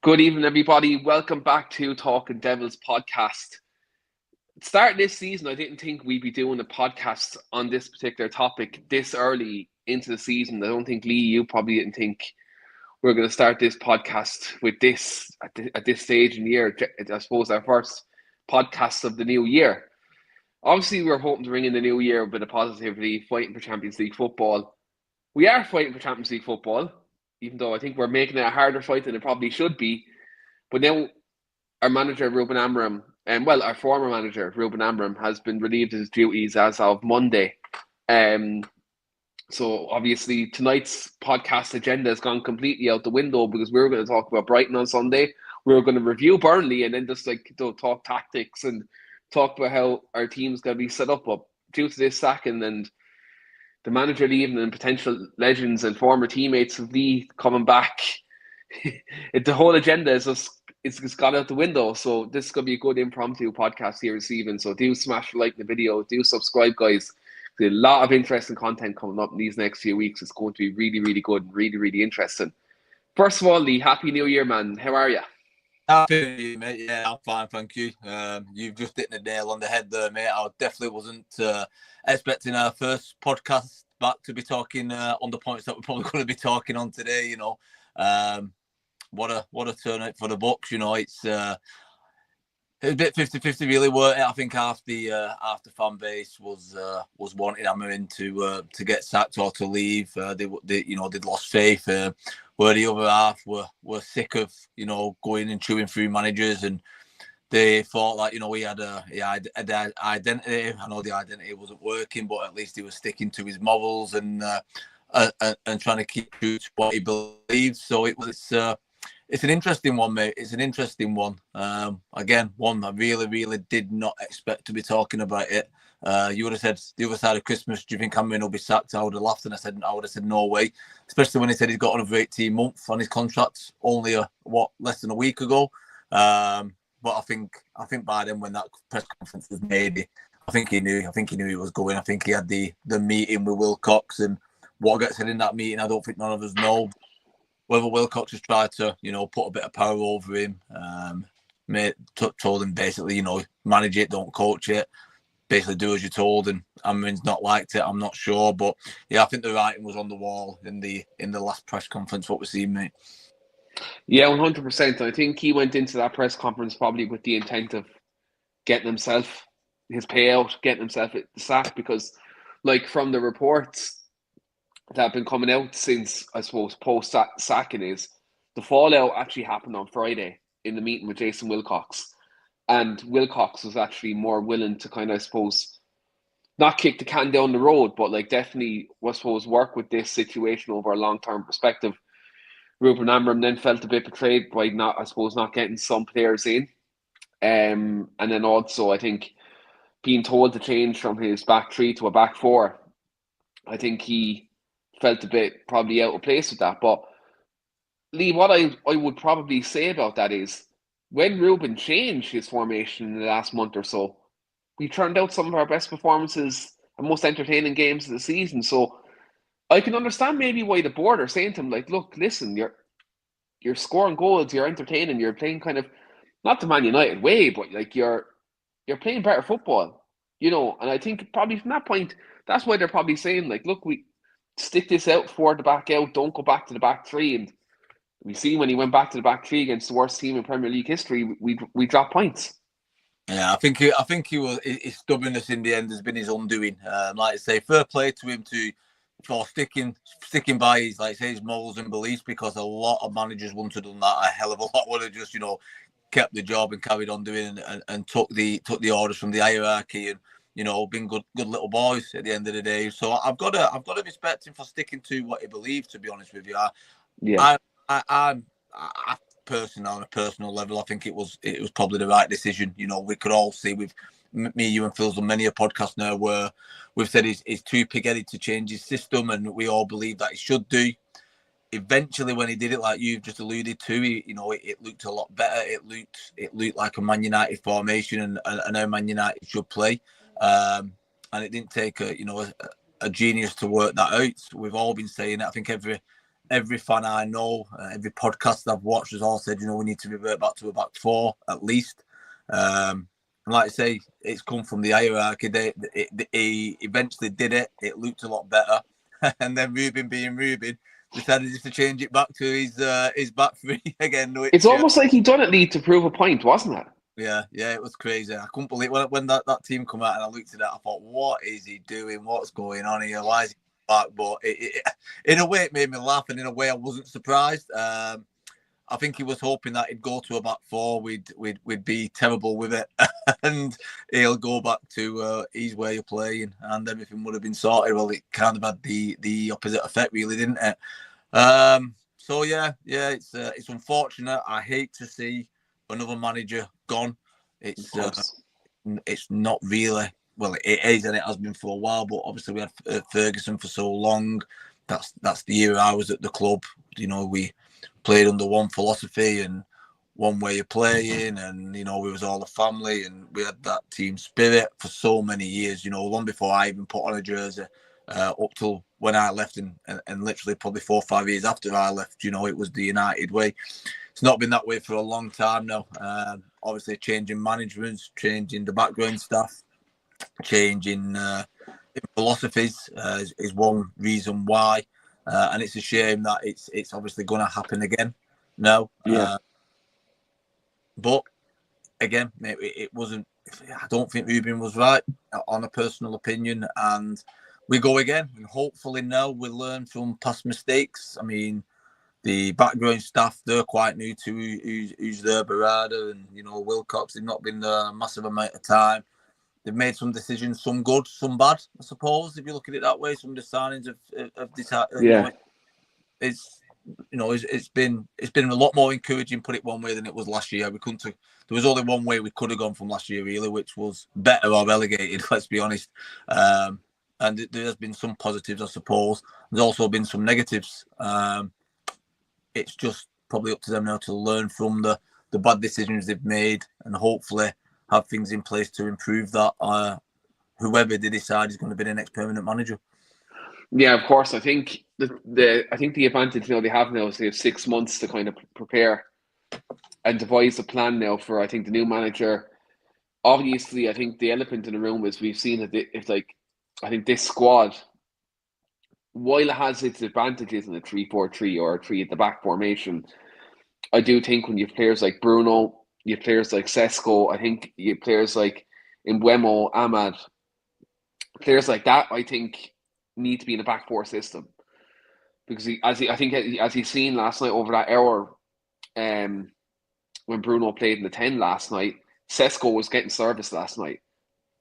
Good evening, everybody. Welcome back to Talking Devils podcast. Starting this season, I didn't think we'd be doing a podcast on this particular topic this early into the season. I don't think, Lee, you probably didn't think we are going to start this podcast with this at this stage in the year. I suppose our first podcast of the new year. Obviously, we're hoping to ring in the new year with a bit of positivity, fighting for Champions League football. We are fighting for Champions League football, even though I think we're making it a harder fight than it probably should be. But now our manager, Ruben Amorim, our former manager, Ruben Amorim, has been relieved of his duties as of Monday. So obviously tonight's podcast agenda has gone completely out the window because we were going to talk about Brighton on Sunday. We were going to review Burnley and then just talk tactics and talk about how our team's going to be set up. But due to this sacking and the manager leaving and potential legends and former teammates of Lee coming back, the whole agenda is just it's got out the window. So this is going to be a good impromptu podcast here this evening. So do smash like the video, do subscribe, guys. There's a lot of interesting content coming up in these next few weeks. It's going to be really, really good and really, really interesting. First of all, Lee, Happy New Year, man. How are you? Happy New Year, mate. Yeah, I'm fine, thank you. You've just hit the nail on the head there, mate. I definitely wasn't expecting our first podcast back to be talking on the points that we're probably going to be talking on today. You know, what a turnout for the Bucks. You know, it's a bit 50-50 really, weren't it? I think half the fan base was wanting Amorim to get sacked or to leave. They'd lost faith. Where the other half were sick of going and chewing through managers, and they thought that he had an identity. I know the identity wasn't working, but at least he was sticking to his morals and trying to keep true to what he believed. So it's an interesting one, mate. It's an interesting one. Again, one I really, really did not expect to be talking about it. You would have said the other side of Christmas, do you think Amorim will be sacked? I would have laughed and I would have said no way. Especially when he said he's got another 18 months on his contract, only less than a week ago. But I think by then when that press conference was made, I think he knew he was going. I think he had the meeting with Wilcox, and what gets said in that meeting, I don't think none of us know. Whether Wilcox has tried to, put a bit of power over him, told him basically, manage it, don't coach it, basically do as you're told, and Amorim's not liked it. I'm not sure, but yeah, I think the writing was on the wall in the last press conference. What we're seeing, mate. Yeah, 100%. I think he went into that press conference probably with the intent of getting himself his payout, getting himself the sack, because, like, from the reports that have been coming out since, I suppose, post-sacking is the fallout actually happened on Friday in the meeting with Jason Wilcox. And Wilcox was actually more willing to kind of, I suppose, not kick the can down the road, but like definitely, I suppose, work with this situation over a long-term perspective. Ruben Amorim then felt a bit betrayed by not getting some players in. And then also, I think, being told to change from his back three to a back four, I think he felt a bit probably out of place with that. But Lee, what I would probably say about that is when Ruben changed his formation in the last month or so, we turned out some of our best performances and most entertaining games of the season. So I can understand maybe why the board are saying to him, like, look, listen, you're scoring goals, you're entertaining, you're playing kind of not the Man United way, but like you're playing better football, And I think probably from that point, that's why they're probably saying, like, look, we stick this out for the back out, don't go back to the back three. And we see when he went back to the back three against the worst team in Premier League history, we dropped points. Yeah, I think his stubbornness in the end has been his undoing. Like I say, fair play to him for sticking by his morals and beliefs, because a lot of managers wouldn't have done that. A hell of a lot would have just kept the job and carried on doing and took the orders from the hierarchy and been good little boys at the end of the day. So I've got to respect him for sticking to what he believes. To be honest with you, I personally, on a personal level, I think it was probably the right decision. We could all see with me, you and Phil's on many a podcast now where we've said he's too pig-headed to change his system, and we all believe that he should do. Eventually, when he did it, like you've just alluded to, it looked a lot better. It looked like a Man United formation and how Man United should play. And it didn't take a genius to work that out. We've all been saying it. I think every fan I know, every podcast I've watched has all said, we need to revert back to a back four at least. And like I say, it's come from the hierarchy. He eventually did it. It looked a lot better. And then Ruben, being Ruben, decided just to change it back to his back three again. Which, it's almost like he done it, Lee, to prove a point, wasn't it? Yeah, it was crazy. I couldn't believe when that team come out and I looked at that. I thought, what is he doing? What's going on here? Why is he back? But in a way, it made me laugh, and in a way, I wasn't surprised. I think he was hoping that he'd go to a back four. We'd be terrible with it, and he'll go back to his way of playing, and everything would have been sorted. Well, it kind of had the opposite effect, really, didn't it? So yeah, it's unfortunate. I hate to see another manager gone. It's not really, well, it is, and it has been for a while. But obviously, we had Ferguson for so long. That's the year I was at the club. We played under one philosophy and one way of playing, and we was all a family, and we had that team spirit for so many years. Long before I even put on a jersey, up till when I left, and literally probably 4 or 5 years after I left. It was the United way. It's not been that way for a long time now. Obviously, changing managements, changing the background staff, changing philosophies is one reason why. And it's a shame that it's obviously going to happen again. No. Yeah. But again, it wasn't. I don't think Ruben was right, on a personal opinion. And we go again. And hopefully now we'll learn from past mistakes. I mean, the background staff, they're quite new to who's there, Barada and, Wilcox. They've not been there a massive amount of time. They've made some decisions, some good, some bad, I suppose, if you look at it that way. Some of the signings of this, it's been a lot more encouraging, put it one way, than it was last year. There was only one way we could have gone from last year, really, which was better or relegated, let's be honest. And there has been some positives, I suppose. There's also been some negatives. It's just probably up to them now to learn from the bad decisions they've made, and hopefully have things in place to improve that. Whoever they decide is going to be the next permanent manager. Yeah, of course. I think the advantage they have now is they have 6 months to kind of prepare and devise a plan now for, I think, the new manager. Obviously, I think the elephant in the room is we've seen that I think this squad, while it has its advantages in a 3-4-3 or a 3 at the back formation, I do think when you have players like Bruno, you have players like Sesko, I think you have players like Mbeumo, Ahmad, players like that, I think, need to be in a back four system. Because as he's seen last night over that hour, when Bruno played in the 10 last night, Sesko was getting service last night.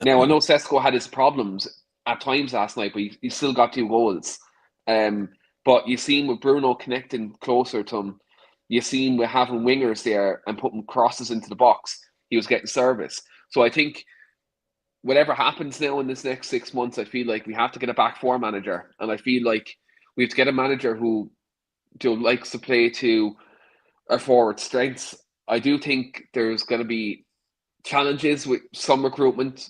Now, I know Sesko had his problems at times last night, but he still got 2 goals. But you seen with Bruno connecting closer to him, you seen with having wingers there and putting crosses into the box, he was getting service. So I think whatever happens now in this next 6 months, I feel like we have to get a back four manager. And I feel like we have to get a manager who likes to play to our forward strengths. I do think there's going to be challenges with some recruitment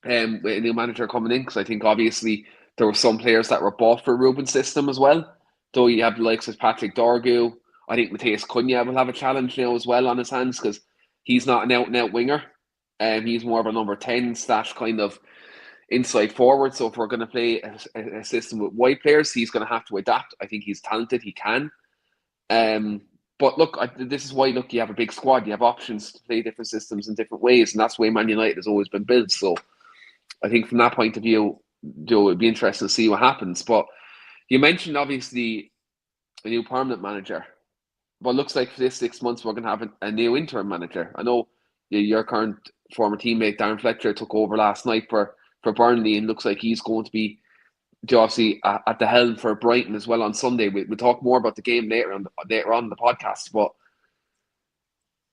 with a new manager coming in, because I think obviously there were some players that were bought for Ruben's system as well. Though you have the likes of Patrick Dorgu. I think Matthias Cunha will have a challenge now as well on his hands, because he's not an out-and-out winger. He's more of a number 10 / kind of inside forward. So if we're going to play a system with wide players, he's going to have to adapt. I think he's talented. He can. But look, this is why, you have a big squad. You have options to play different systems in different ways. And that's the way Man United has always been built. So I think from that point of view, it would be interesting to see what happens. But you mentioned, obviously, a new permanent manager. But it looks like for this 6 months, we're going to have a new interim manager. I know your current former teammate, Darren Fletcher, took over last night for Burnley, and looks like he's going to be obviously at the helm for Brighton as well on Sunday. We'll talk more about the game later on in the podcast. But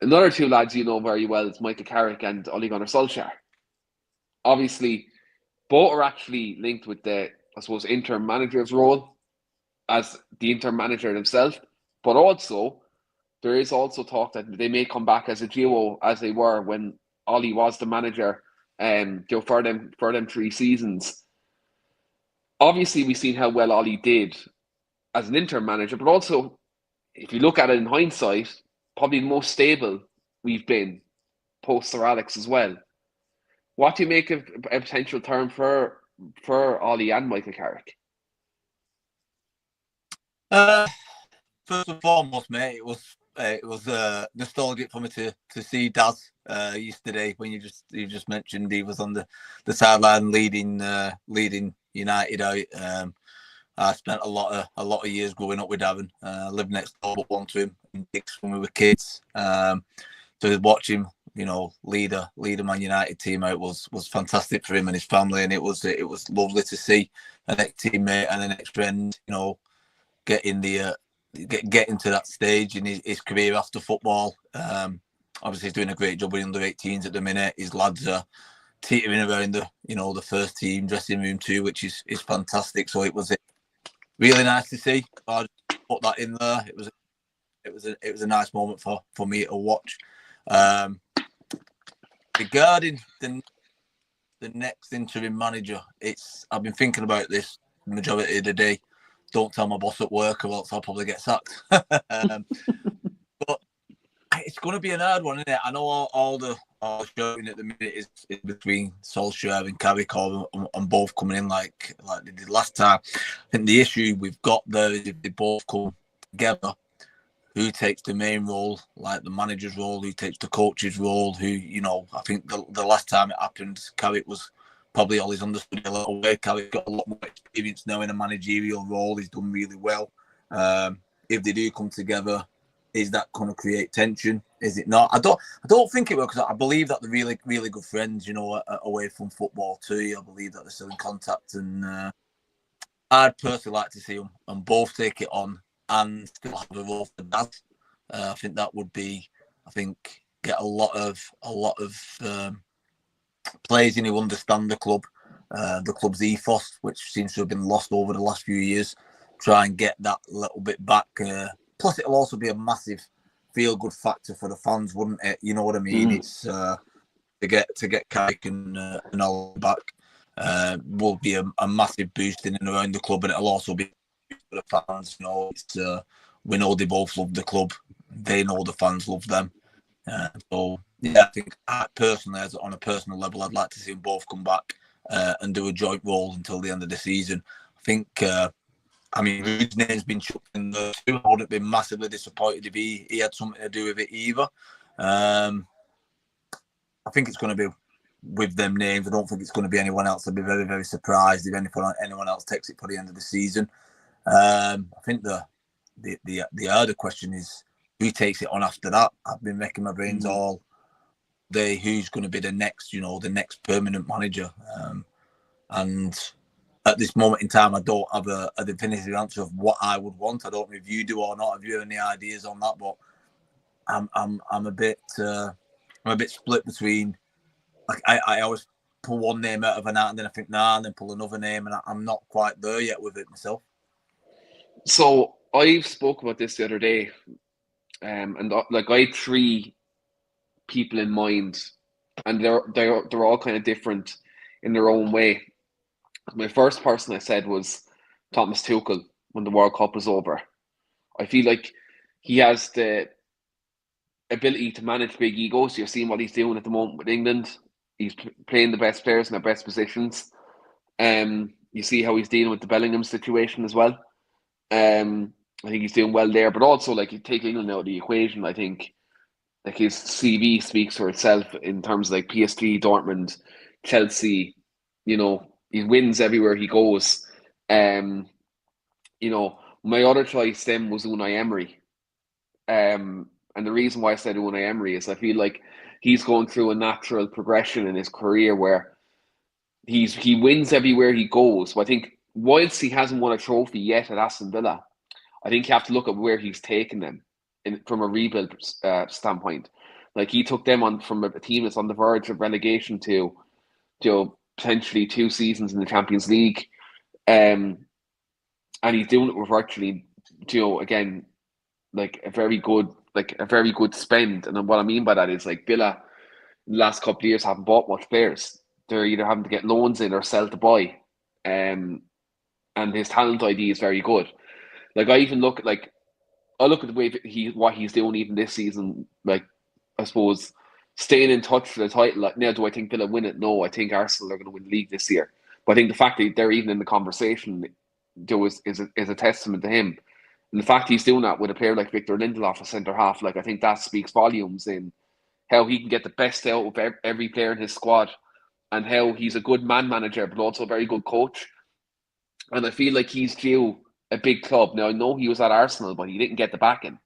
another 2 lads you know very well is Michael Carrick and Ole Gunnar Solskjaer. Obviously, both are actually linked with the, I suppose, interim manager's role as the interim manager himself. But also, there is also talk that they may come back as a duo, as they were when Ole was the manager for them 3 seasons. Obviously, we've seen how well Ole did as an interim manager, but also if you look at it in hindsight, probably the most stable we've been post Sir Alex as well. What do you make of a potential term for Ollie and Michael Carrick? First and foremost, mate, it was nostalgic for me to see Daz yesterday when you just mentioned he was on the sideline leading United out. I spent a lot of years growing up with Davin. Lived next door but one to him in Dix when we were kids. So to watch him, lead a Man United team out was fantastic for him and his family, and it was lovely to see an ex-teammate and an ex-friend, getting to that stage in his career after football. Obviously, he's doing a great job with under 18s at the minute. His lads are teetering around the first team dressing room too, which is fantastic. So it was really nice to see. I put that in there. It was a nice moment for me to watch. Regarding the next interim manager, I've been thinking about this the majority of the day. Don't tell my boss at work, or else I'll probably get sacked. But it's going to be an hard one, isn't it? I know all the shouting at the minute is between Solskjaer and Carrick, and both coming in like they did last time. I think the issue we've got there is if they both come together, who takes the main role, like the manager's role, who takes the coach's role, I think the last time it happened, Carrick was probably all he's understood a little way. Carrick's got a lot more experience now in a managerial role. He's done really well. If they do come together, is that going to create tension? Is it not? I don't think it will, because I believe that they're really, really good friends, away from football too. I believe that they're still in contact, and I'd personally like to see them and both take it on and still have a role for Daz. I think that would be, get a lot of players in who understand the club's ethos, which seems to have been lost over the last few years. Try and get that little bit back. Plus, it'll also be a massive feel-good factor for the fans, wouldn't it? You know what I mean? It's to get Carrick and all back will be a massive boost in and around the club, and it'll also be for the fans. We know they both love the club. They know the fans love them. So yeah, I think personally, on a personal level, I'd like to see them both come back and do a joint role until the end of the season. I think. Ruben's name's been chucked in there too. I wouldn't be massively disappointed if he had something to do with it either. I think it's going to be with them names. I don't think it's going to be anyone else. I'd be very, very surprised if anyone else takes it for the end of the season. I think the other question is who takes it on after that. I've been making my brains all day. Who's going to be the next permanent manager? And at this moment in time, I don't have a definitive answer of what I would want. I don't know if you do or not. Have you any ideas on that? But I'm a bit split between. I always pull one name out of an hat and then I think nah, and then pull another name, and I'm not quite there yet with it myself. So I spoke about this the other day, and I had three people in mind, and they're all kind of different in their own way. My first person I said was Thomas Tuchel when the World Cup was over. I feel like he has the ability to manage big egos. You're seeing what he's doing at the moment with England. He's playing the best players in their best positions. You see how he's dealing with the Bellingham situation as well. I think he's doing well there. But also, you take England out of the equation, I think his CV speaks for itself in terms of PSG, Dortmund, Chelsea. He wins everywhere he goes. My other choice then was Unai Emery. And the reason why I said Unai Emery is I feel like he's going through a natural progression in his career where he wins everywhere he goes. But I think whilst he hasn't won a trophy yet at Aston Villa, I think you have to look at where he's taken them from a rebuild standpoint. He took them on from a team that's on the verge of relegation to potentially 2 seasons in the Champions League, and he's doing it with virtually, again, a very good spend. And what I mean by that is Villa, in the last couple of years, haven't bought much players. They're either having to get loans in or sell to buy, and his talent ID is very good. Like I even look at I look at the way that what he's doing even this season. Like I suppose staying in touch for the title. Like, now, do I think Villa win it? No, I think Arsenal are going to win the league this year. But I think the fact that they're even in the conversation is a testament to him. And the fact he's doing that with a player like Victor Lindelof, a centre half, like I think that speaks volumes in how he can get the best out of every player in his squad, and how he's a good man manager, but also a very good coach. And I feel like he's due a big club. Now, I know he was at Arsenal, but he didn't get the backing.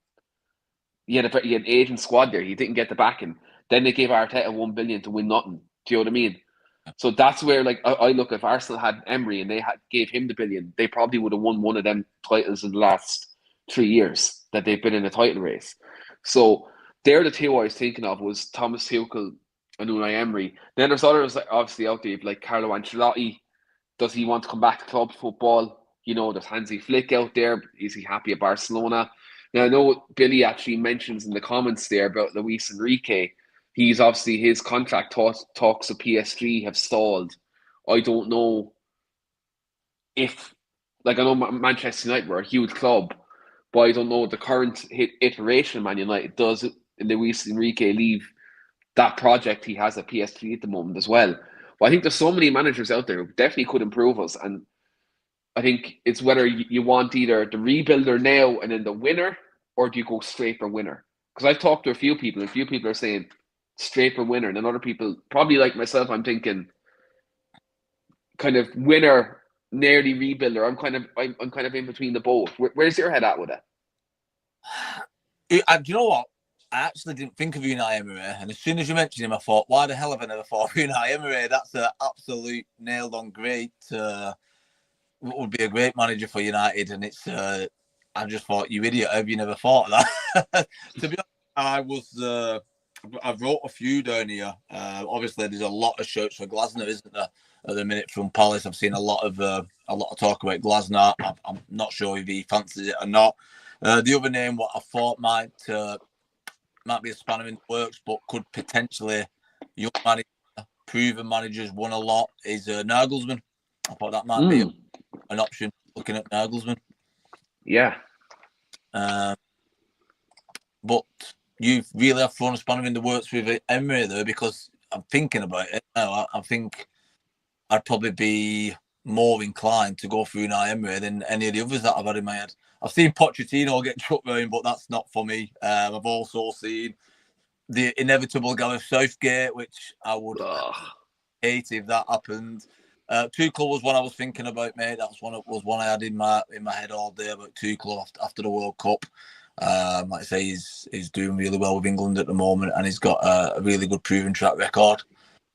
He had an aging squad there. He didn't get the backing. Then they gave Arteta 1 billion to win nothing. Do you know what I mean? So that's where, like, I look, if Arsenal had Emery and gave him the billion, they probably would have won one of them titles in the last 3 years that they've been in a title race. So they're the two I was thinking of, was Thomas Tuchel and Unai Emery. Then there's others obviously out there, like Carlo Ancelotti. Does he want to come back to club football? You know, there's Hansi Flick out there. Is he happy at Barcelona? Now, I know Billy actually mentions in the comments there about Luis Enrique. He's obviously, his contract talks of PSG have stalled. I don't know if, like, I know Manchester United were a huge club, but I don't know the current iteration of Man United. Does Luis Enrique leave that project he has at PSG at the moment as well? Well, I think there's so many managers out there who definitely could improve us, and I think it's whether you want either the rebuilder now and then the winner, or do you go straight for winner? Because I've talked to a few people, and a few people are saying straight for winner, and then other people, probably like myself, I'm thinking kind of winner, nearly rebuilder. I'm kind of in between the both. Where's your head at with it? Do you know what? I actually didn't think of Unai Emery, and as soon as you mentioned him, I thought, why the hell have I never thought of Unai Emery? That's an absolute nailed-on great. Would be a great manager for United, and it's. I just thought, you idiot, have you never thought of that? To be honest, I've wrote a few down here. Obviously, there's a lot of shouts for Glasner, isn't there? At the minute from Palace, I've seen a lot of talk about Glasner. I'm not sure if he fancies it or not. The other name, what I thought might be a spanner in the works, but could potentially, young manager, proven managers won a lot, is Nagelsmann. I thought that might be an option, looking at Nagelsmann. Yeah. But you really have thrown a spanner in the works with Emery there, because I'm thinking about it now. I think I'd probably be more inclined to go for Unai Emery than any of the others that I've had in my head. I've seen Pochettino get chucked around, but that's not for me. I've also seen the inevitable Gareth Southgate, which I would hate if that happened. Tuchel was one I was thinking about, mate. That was one I had in my head all day about Tuchel after the World Cup. Like I say, he's doing really well with England at the moment, and he's got a really good proven track record.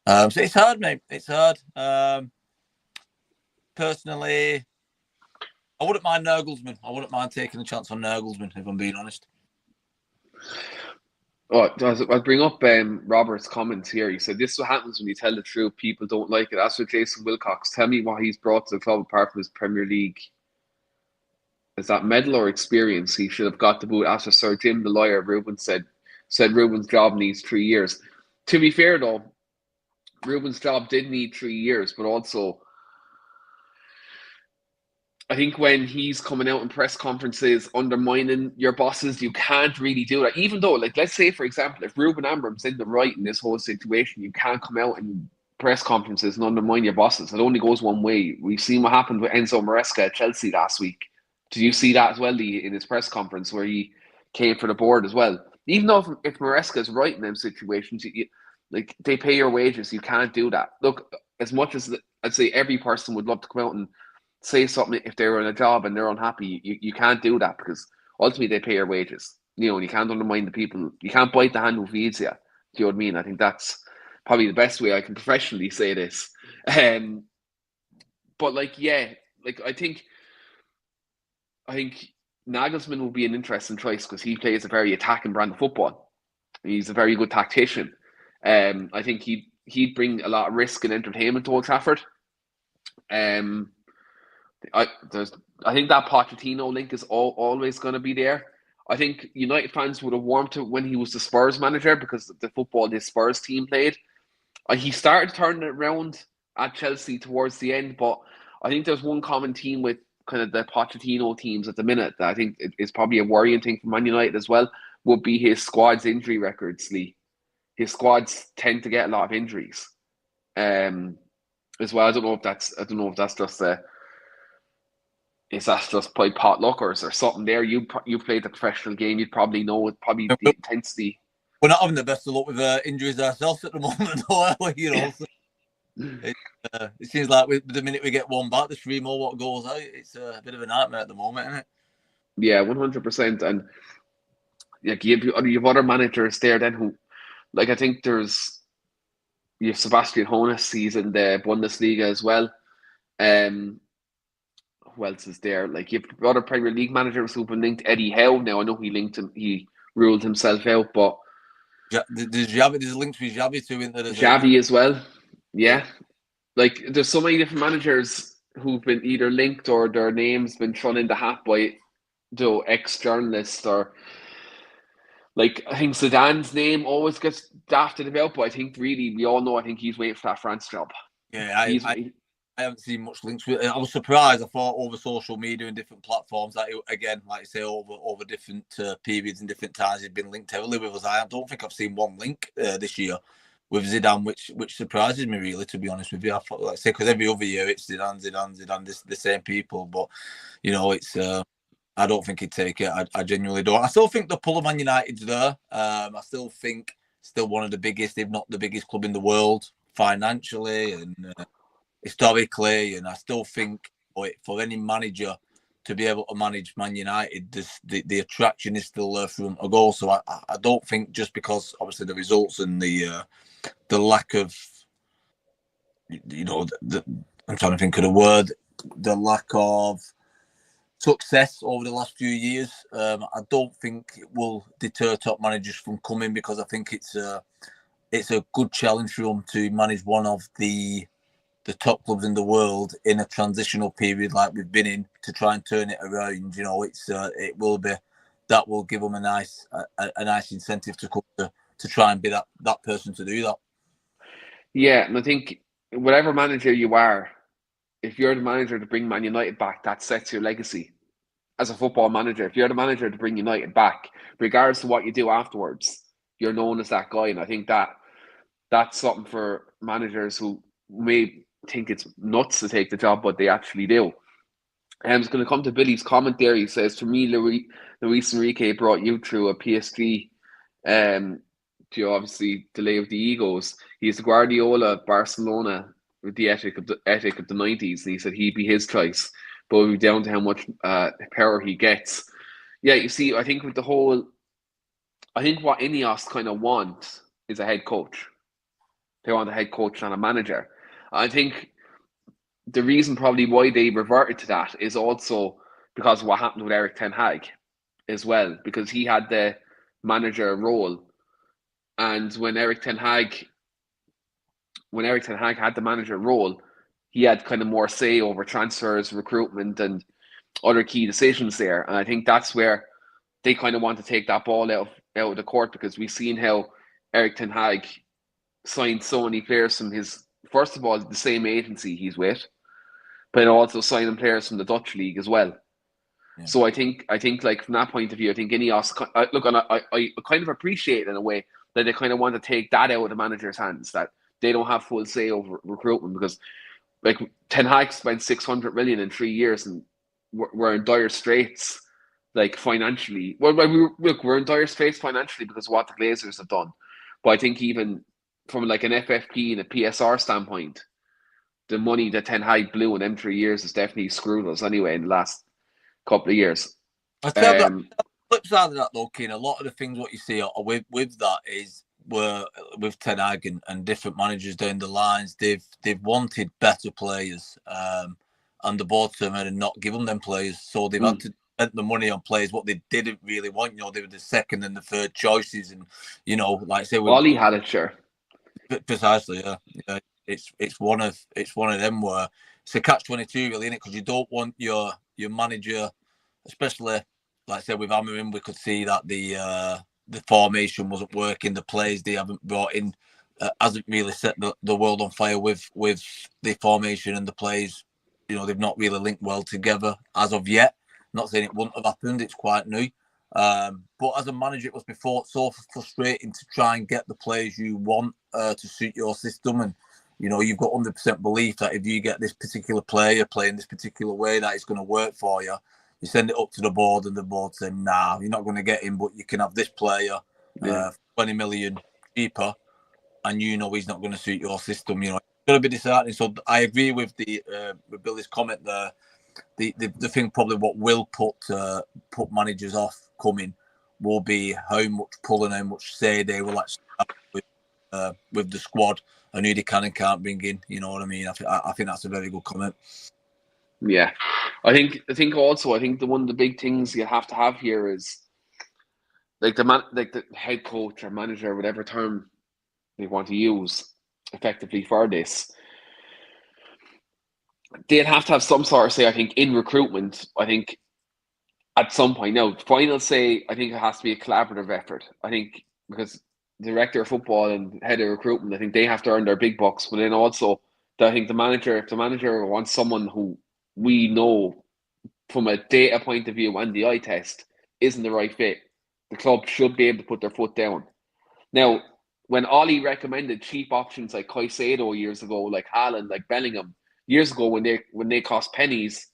So it's hard, mate. It's hard. Personally, I wouldn't mind Nagelsmann. I wouldn't mind taking a chance on Nagelsmann, if I'm being honest. Oh, I'll bring up Robert's comments here. He said, "This is what happens when you tell the truth. People don't like it." That's what Jason Wilcox. Tell me what he's brought to the club apart from his Premier League. Is that medal or experience? He should have got the boot. After Sir Jim the lawyer, Ruben said Ruben's job needs 3 years. To be fair, though, Ruben's job did need 3 years, but also, I think when he's coming out in press conferences undermining your bosses, you can't really do that. Even though, like, let's say, for example, if Ruben Amorim's in the right in this whole situation, you can't come out in press conferences and undermine your bosses. It only goes one way. We've seen what happened with Enzo Maresca at Chelsea last week. Did you see that as well, Lee, in his press conference where he came for the board as well? Even though if Maresca's right in them situations, like, they pay your wages, you can't do that. Look, as much as I'd say every person would love to come out and say something if they were in a job and they're unhappy, you can't do that, because ultimately they pay your wages. You know, and you can't undermine the people. You can't bite the hand who feeds you. Do you know what I mean? I think that's probably the best way I can professionally say this. But like, yeah, like I think Nagelsmann will be an interesting choice because he plays a very attacking brand of football. He's a very good tactician. I think he'd bring a lot of risk and entertainment to Old Trafford. I think that Pochettino link is always going to be there. I think United fans would have warmed to when he was the Spurs manager because of the football his Spurs team played. He started turning it around at Chelsea towards the end, but I think there's one common theme with kind of the Pochettino teams at the minute, that I think is probably a worrying thing for Man United as well, would be his squad's injury records, Lee. His squads tend to get a lot of injuries. As well. I don't know if that's just is that just by potluck, or is there something there? You played the professional game, you'd probably know it. Probably the intensity. We're not having the best of luck with injuries ourselves at the moment, though. So it seems like the minute we get one back, there's 3 more what goes out. It's a bit of a nightmare at the moment, isn't it? Yeah, 100%. And like you've other managers there then who, like, I think you have Sebastian Hoeneß, he's in the Bundesliga as well. Who else is there? Like, you have other Premier League managers who've been linked. Eddie Howe, now I know he ruled himself out, but there's links with Xavi too, isn't there? Xavi as well. Yeah. Like, there's so many different managers who've been either linked or their names been thrown in the hat by ex-journalists, or like, I think Zidane's name always gets dafted about, but I think really we all know, I think he's waiting for that France job. Yeah, I haven't seen much links with it. I was surprised. I thought over social media and different platforms that, again, like you say, over different periods and different times, he'd been linked heavily with us. I don't think I've seen one link this year with Zidane, which surprises me, really, to be honest with you. I thought, like I say, because every other year it's Zidane, the same people. But, it's I don't think he'd take it. I genuinely don't. I still think the pull of Man United's there. I still think one of the biggest, if not the biggest club in the world, financially and historically. And I still think for any manager to be able to manage Man United, the attraction is still there from a goal. So I don't think, just because obviously the results and the lack of, I'm trying to think of the word, the lack of success over the last few years, I don't think it will deter top managers from coming, because I think it's a good challenge for them to manage one of the top clubs in the world in a transitional period like we've been in, to try and turn it around. It will give them a nice incentive to come to try and be that person to do that. Yeah, and I think whatever manager you are, if you're the manager to bring Man United back, that sets your legacy as a football manager. If you're the manager to bring United back, regardless of what you do afterwards, you're known as that guy. And I think that's something for managers who may think it's nuts to take the job, but they actually do. It's going to come to Billy's comment there. He says, for me, Luis Enrique brought you through a PSG to obviously delay of the egos. He's the Guardiola of Barcelona with the ethic of the 90s. And he said he'd be his choice, but it would be down to how much power he gets. Yeah, you see, I think what Ineos kind of want is a head coach. They want a head coach, not a manager. I think the reason probably why they reverted to that is also because of what happened with Erik ten Hag as well, because he had the manager role. And when Erik ten Hag had the manager role, he had kind of more say over transfers, recruitment, and other key decisions there. And I think that's where they kind of want to take that ball out of the court, because we've seen how Erik ten Hag signed so many players from his, first of all, the same agency he's with, but also signing players from the Dutch league as well. Yeah. So I think like from that point of view, I think Ineos, look, and I kind of appreciate in a way that they kind of want to take that out of the manager's hands, that they don't have full say over recruitment, because like Ten Hag spent 600 million in 3 years, and we're in dire straits, like financially. Well, we're in dire straits financially because of what the Glazers have done. But I think even from like an FFP and a PSR standpoint, the money that Ten Hag blew in them 3 years has definitely screwed us anyway in the last couple of years. I tell you, the flip side of that though, Keane, a lot of the things what you see with that is where with Ten Hag and different managers down the lines, they've wanted better players, and the board turned around and not given them players, so they've had to spend the money on players what they didn't really want. They were the second and the third choices, and like I say, Ollie had it, sure. Precisely, yeah. It's one of them where it's a catch-22 really, isn't it? Because you don't want your manager, especially like I said with Amorim, we could see that the formation wasn't working, the players they haven't brought in hasn't really set the world on fire with the formation and the players they've not really linked well together as of yet. Not saying it wouldn't have happened; it's quite new. But as a manager, it must be so frustrating to try and get the players you want to suit your system. And, you've got 100% belief that if you get this particular player playing this particular way, that it's going to work for you. You send it up to the board and the board says, nah, you're not going to get him, but you can have this player 20 million cheaper, and he's not going to suit your system. It's going to be disheartening. So I agree with with Billy's comment there. The thing probably what will put managers off coming will be how much pull and how much say they will actually have with the squad and who they can and can't bring in. You know what I mean? I think that's a very good comment. Yeah, I think one of the big things you have to have here is like the head coach or manager, whatever term they want to use effectively for this. They'd have to have some sort of say, I think, in recruitment. I think at some point now, final say, I think it has to be a collaborative effort. I think because director of football and head of recruitment, I think they have to earn their big bucks. But then also, I think if the manager wants someone who we know from a data point of view and the eye test isn't the right fit, the club should be able to put their foot down. Now, when Ollie recommended cheap options like Caicedo years ago, like Haaland, like Bellingham, years ago when they cost pennies,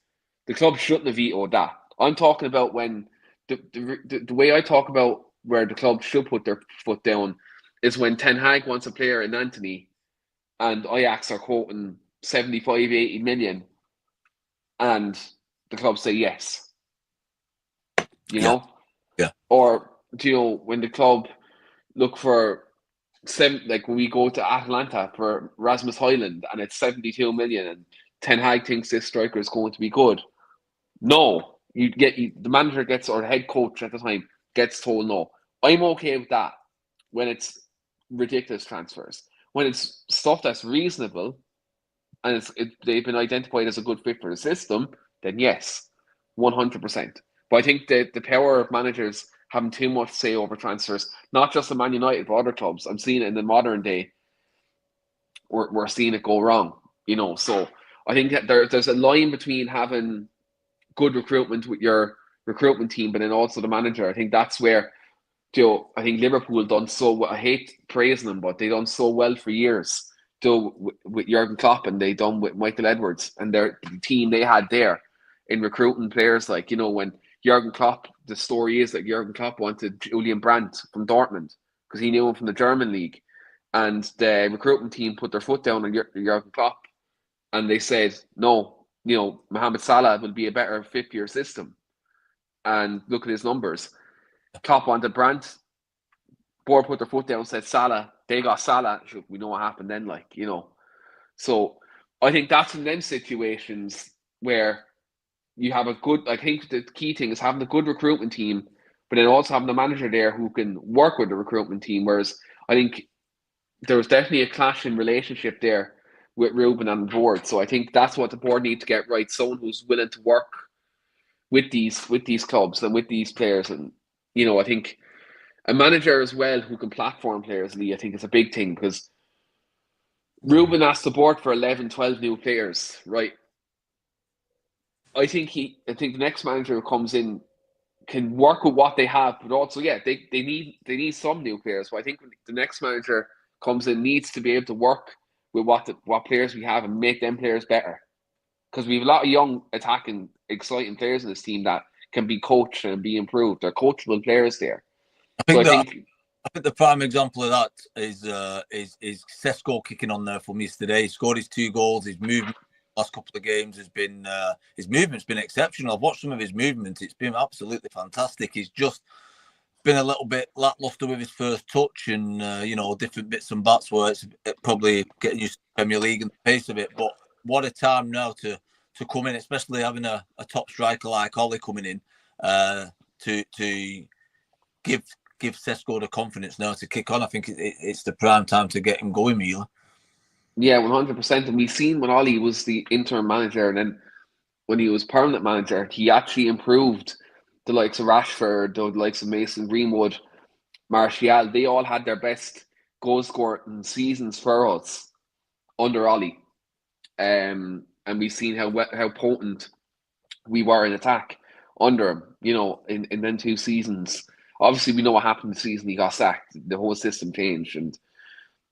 the club shouldn't have vetoed that. I'm talking about when the way I talk about where the club should put their foot down is when Ten Hag wants a player in Anthony and Ajax are quoting 75, 80 million and the club say yes. You know? Yeah. Or, when the club look for like when we go to Atalanta for Rasmus Højlund and it's 72 million and Ten Hag thinks this striker is going to be good. No, the manager gets, or the head coach at the time gets told no. I'm okay with that when it's ridiculous transfers. When it's stuff that's reasonable and they've been identified as a good fit for the system, then yes, 100%. But I think the power of managers having too much say over transfers, not just in Man United, but other clubs. I'm seeing it in the modern day. We're seeing it go wrong, So I think that there's a line between having good recruitment with your recruitment team, but then also the manager. I think that's where, I think Liverpool done so well. I hate praising them, but they done so well for years. With Jurgen Klopp and they done with Michael Edwards and the team they had there in recruiting players. Like, when Jurgen Klopp, the story is that Jurgen Klopp wanted Julian Brandt from Dortmund because he knew him from the German league. And the recruitment team put their foot down on Jurgen Klopp and they said, no, Mohamed Salah will be a better fit for your system. And look at his numbers. Klopp wanted Brandt. Board put their foot down and said Salah. They got Salah. We know what happened then, So I think that's in them situations where you have a good, I think the key thing is having a good recruitment team, but then also having a manager there who can work with the recruitment team. Whereas I think there was definitely a clash in relationship there with Ruben and the board. So I think that's what the board need to get right. Someone who's willing to work with these clubs and with these players. And, I think a manager as well who can platform players, Lee, I think is a big thing because Ruben asked the board for 11, 12 new players, right? I think the next manager who comes in can work with what they have, but also, they need some new players. But I think the next manager comes in needs to be able to work with what players we have and make them players better. Because we have a lot of young, attacking, exciting players in this team that can be coached and be improved. They're coachable players there. I think the prime example of that is Sesko kicking on there for me today. He scored his 2 goals. His movement last couple of games has been his movement's been exceptional. I've watched some of his movement. It's been absolutely fantastic. He's just been a little bit lackluster with his first touch and different bits and bats where it's probably getting used to the Premier League and the pace of it. But what a time now to come in, especially having a top striker like Ollie coming in to give Sesko the confidence now to kick on. I think it's the prime time to get him going, Mila. Yeah, 100%. And we've seen when Ollie was the interim manager and then when he was permanent manager, he actually improved the likes of Rashford, the likes of Mason Greenwood, Martial. They all had their best goal scoring seasons for us under Ollie. And and we've seen how potent we were in attack under him. In then 2 seasons. Obviously, we know what happened the season he got sacked. The whole system changed, and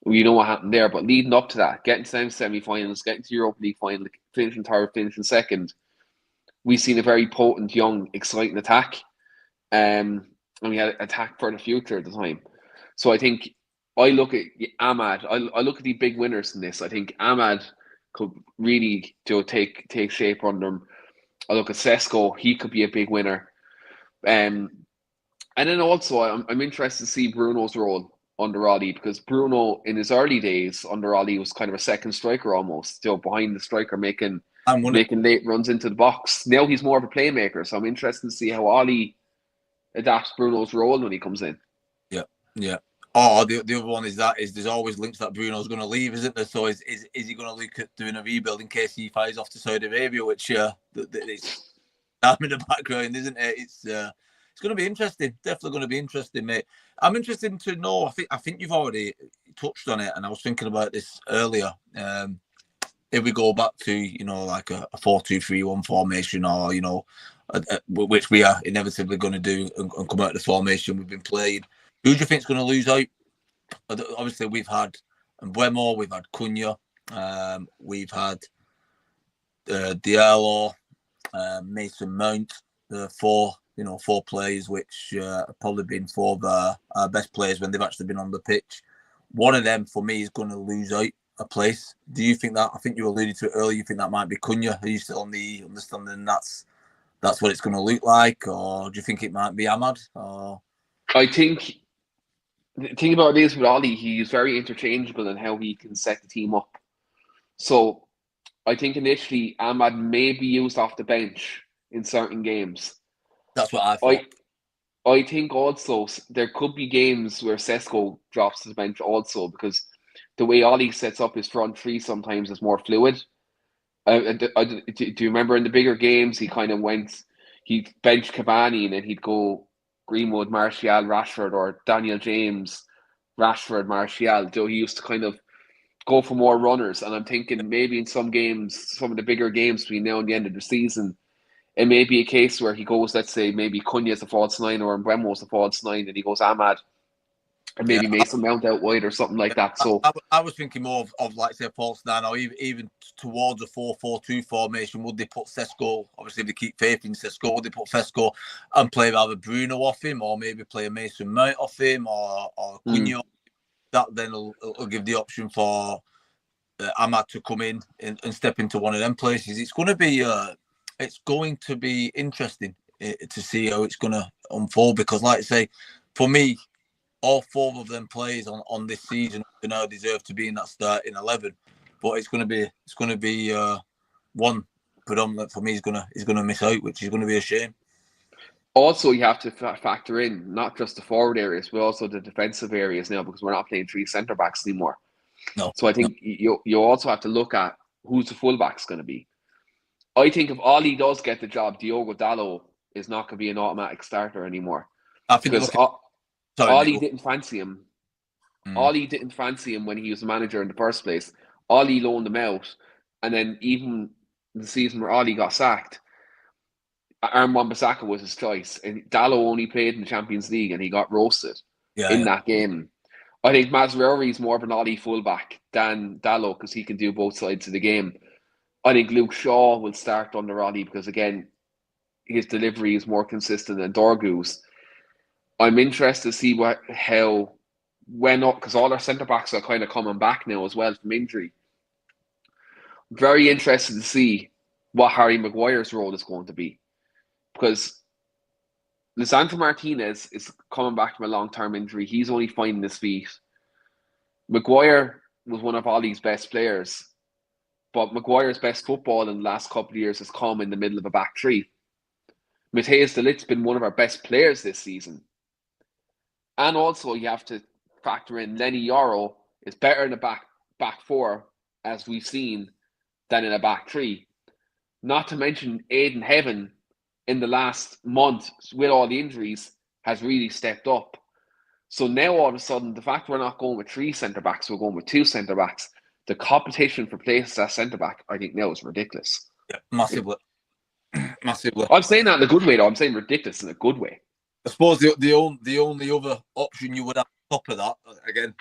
we know what happened there. But leading up to that, getting to them semi-finals, getting to Europa League final, finishing third, finishing second, we've seen a very potent, young, exciting attack. And we had attack for the future at the time. So I think I look at Ahmad. I look at the big winners in this. I think Ahmad could really take shape under him. I look at Sesko. He could be a big winner. And then also I'm interested to see Bruno's role under Ollie, because Bruno in his early days under Ollie was kind of a second striker almost, behind the striker making late runs into the box. Now he's more of a playmaker, so I'm interested to see how Ollie adapts Bruno's role when he comes in. Yeah. Oh, the other one is there's always links that Bruno's going to leave, isn't there? So is he going to look at doing a rebuild in case he fires off to Saudi Arabia, which is I'm in the background, isn't it? It's going to be interesting. Definitely going to be interesting, mate. I'm interested to know. I think you've already touched on it, and I was thinking about this earlier. If we go back to like a 4-2-3-1 formation, or which we are inevitably going to do, and come out of the formation we've been playing, who do you think is going to lose out? Obviously, we've had Mbeumo, we've had Cunha, we've had Diallo, Mason Mount, four players which have probably been four of our best players when they've actually been on the pitch. One of them, for me, is going to lose out a place. Do you think that? I think you alluded to it earlier. You think that might be Cunha? Are you still on the understanding that's what it's going to look like, or do you think it might be Ahmad? Or I think the thing about it is with Ollie, he's very interchangeable in how he can set the team up. So I think initially Ahmad may be used off the bench in certain games. That's what I thought. I think also there could be games where Sesko drops to the bench also, because the way Ollie sets up his front three sometimes is more fluid. Do you remember in the bigger games he'd bench Cavani and then he'd go Greenwood, Martial, Rashford, or Daniel James, Rashford, Martial. He used to kind of go for more runners, and I'm thinking maybe in some games, some of the bigger games between now and the end of the season, it may be a case where he goes, let's say, maybe Cunha as a false nine or Mbeumo as a false nine, and he goes Ahmad, and maybe Mason Mount out wide or something like that. So I was thinking more of like, say, a false nine, or even towards a 4-4-2 formation. Would they put Sesko? Obviously, if they keep faith in Sesko, would they put Sesko and play either Bruno off him, or maybe play a Mason Mount off him, or Cunha? That then will give the option for Ahmad to come in and step into one of them places. It's going to be interesting to see how it's going to unfold, because, like I say, for me, all four of them players on this season deserve to be in that starting 11. But it's going to be one predominant for me is going to miss out, which is going to be a shame. Also, you have to factor in not just the forward areas, but also the defensive areas now, because we're not playing three centre backs anymore. No. So I think you also have to look at who's the fullback's going to be. I think if Ollie does get the job, Diogo Dalot is not going to be an automatic starter anymore. I think because Ollie didn't fancy him. Ollie didn't fancy him when he was the manager in the first place. Ollie loaned him out, and then even the season where Ollie got sacked, Aaron Wan-Bissaka was his choice, and Dalot only played in the Champions League, and he got roasted that game. I think Mazraoui is more of an Ollie fullback than Dalot, because he can do both sides of the game. I think Luke Shaw will start under Ollie because, again, his delivery is more consistent than Dorgu's. I'm interested to see because all our centre backs are kind of coming back now as well from injury. Very interested to see what Harry Maguire's role is going to be, because Lisandro Martinez is coming back from a long-term injury. He's only finding his feet. Maguire was one of Ollie's best players, but Maguire's best football in the last couple of years has come in the middle of a back three. Matthias de Ligt's been one of our best players this season. And also you have to factor in Lenny Yoro is better in a back four, as we've seen, than in a back three. Not to mention Aidan Heaven in the last month, with all the injuries, has really stepped up. So now all of a sudden, the fact we're not going with three centre-backs, we're going with two centre-backs, the competition for places at centre back, I think now is ridiculous. Yeah, massively. Massively. I'm saying that in a good way, though. I'm saying ridiculous in a good way. I suppose the only other option you would have on top of that, again,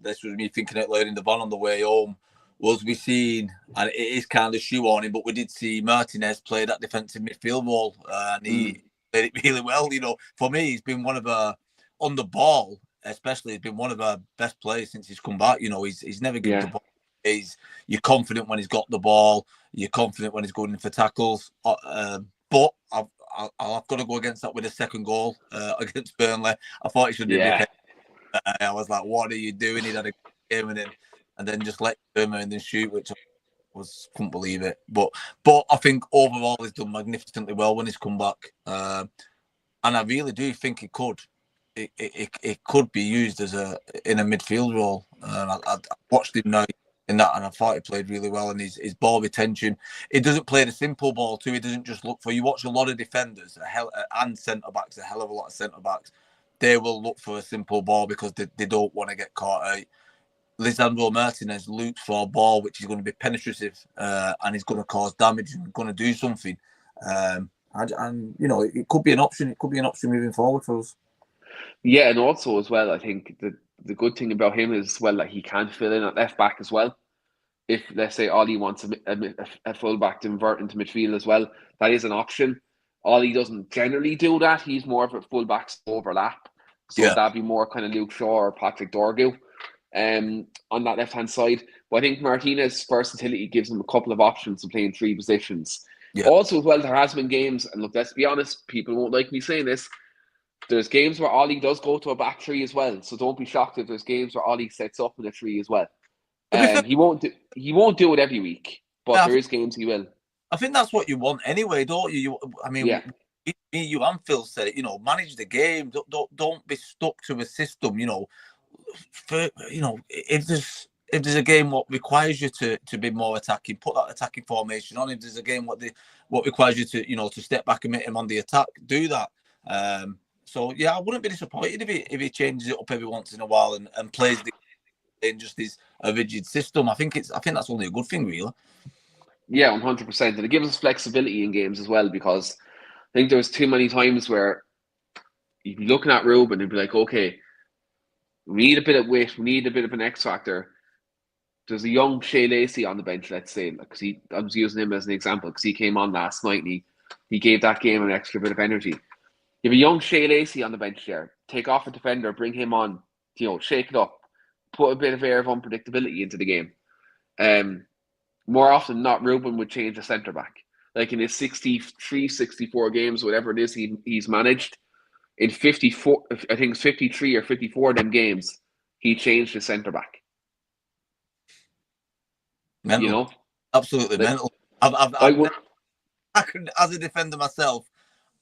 this was me thinking out loud in the van on the way home, was we seen, and it is kind of shoehorning, but we did see Martinez play that defensive midfield role, and he played it really well. For me, he's been one of on the ball, especially, he's been one of our best players since he's come back. He's never given the ball. You're confident when he's got the ball. You're confident when he's going in for tackles. But I've got to go against that with a second goal against Burnley. I thought he should have. I was like, "What are you doing?" He had a game and then just let him and then shoot, which couldn't believe it. But I think overall he's done magnificently well when he's come back, and I really do think it could be used in a midfield role. I watched him now in that, and I thought he played really well. And his ball retention, he doesn't play the simple ball too. He doesn't just look for. You watch a lot of defenders, and centre backs, a hell of a lot of centre backs. They will look for a simple ball because they don't want to get caught out. Lisandro Martinez looks for a ball which is going to be penetrative and is going to cause damage and going to do something. And it could be an option. It could be an option moving forward for us. Yeah, and also as well, I think the good thing about him is well that he can fill in at left back as well. If let's say Ollie wants a full back to invert into midfield as well, that is an option. Ollie doesn't generally do that. He's more of a full backs overlap. So that'd be more kind of Luke Shaw or Patrick Dorgu on that left hand side. But I think Martinez's versatility gives him a couple of options to play in three positions. Yeah. Also, as well, there has been games, and look, let's be honest, people won't like me saying this. There's games where Ollie does go to a back three as well. So don't be shocked if there's games where Ollie sets up in a three as well. He won't do it every week, but there is games he will. I think that's what you want anyway, don't you? You and Phil said it. Manage the game. Don't be stuck to a system. If there's a game what requires you to be more attacking, put that attacking formation on. If there's a game what requires you to step back and make him on the attack, do that. So I wouldn't be disappointed if he changes it up every once in a while and plays in just a rigid system. I think that's only a good thing, really. Yeah, 100%, and it gives us flexibility in games as well, because I think there's too many times where you'd be looking at Ruben and be like, okay, we need a bit of weight, we need a bit of an X factor. There's a young Shea Lacey on the bench, let's say, because I was using him as an example because he came on last night and he gave that game an extra bit of energy. You have a young Shea Lacey on the bench there. Take off a defender, bring him on, shake it up, put a bit of air of unpredictability into the game. More often than not, Ruben would change the centre back. Like in his 63, 64 games, whatever it is he's managed, in 54, I think it's 53 or 54 of them games, he changed his centre back. Mental. Absolutely mental. I could, as a defender myself,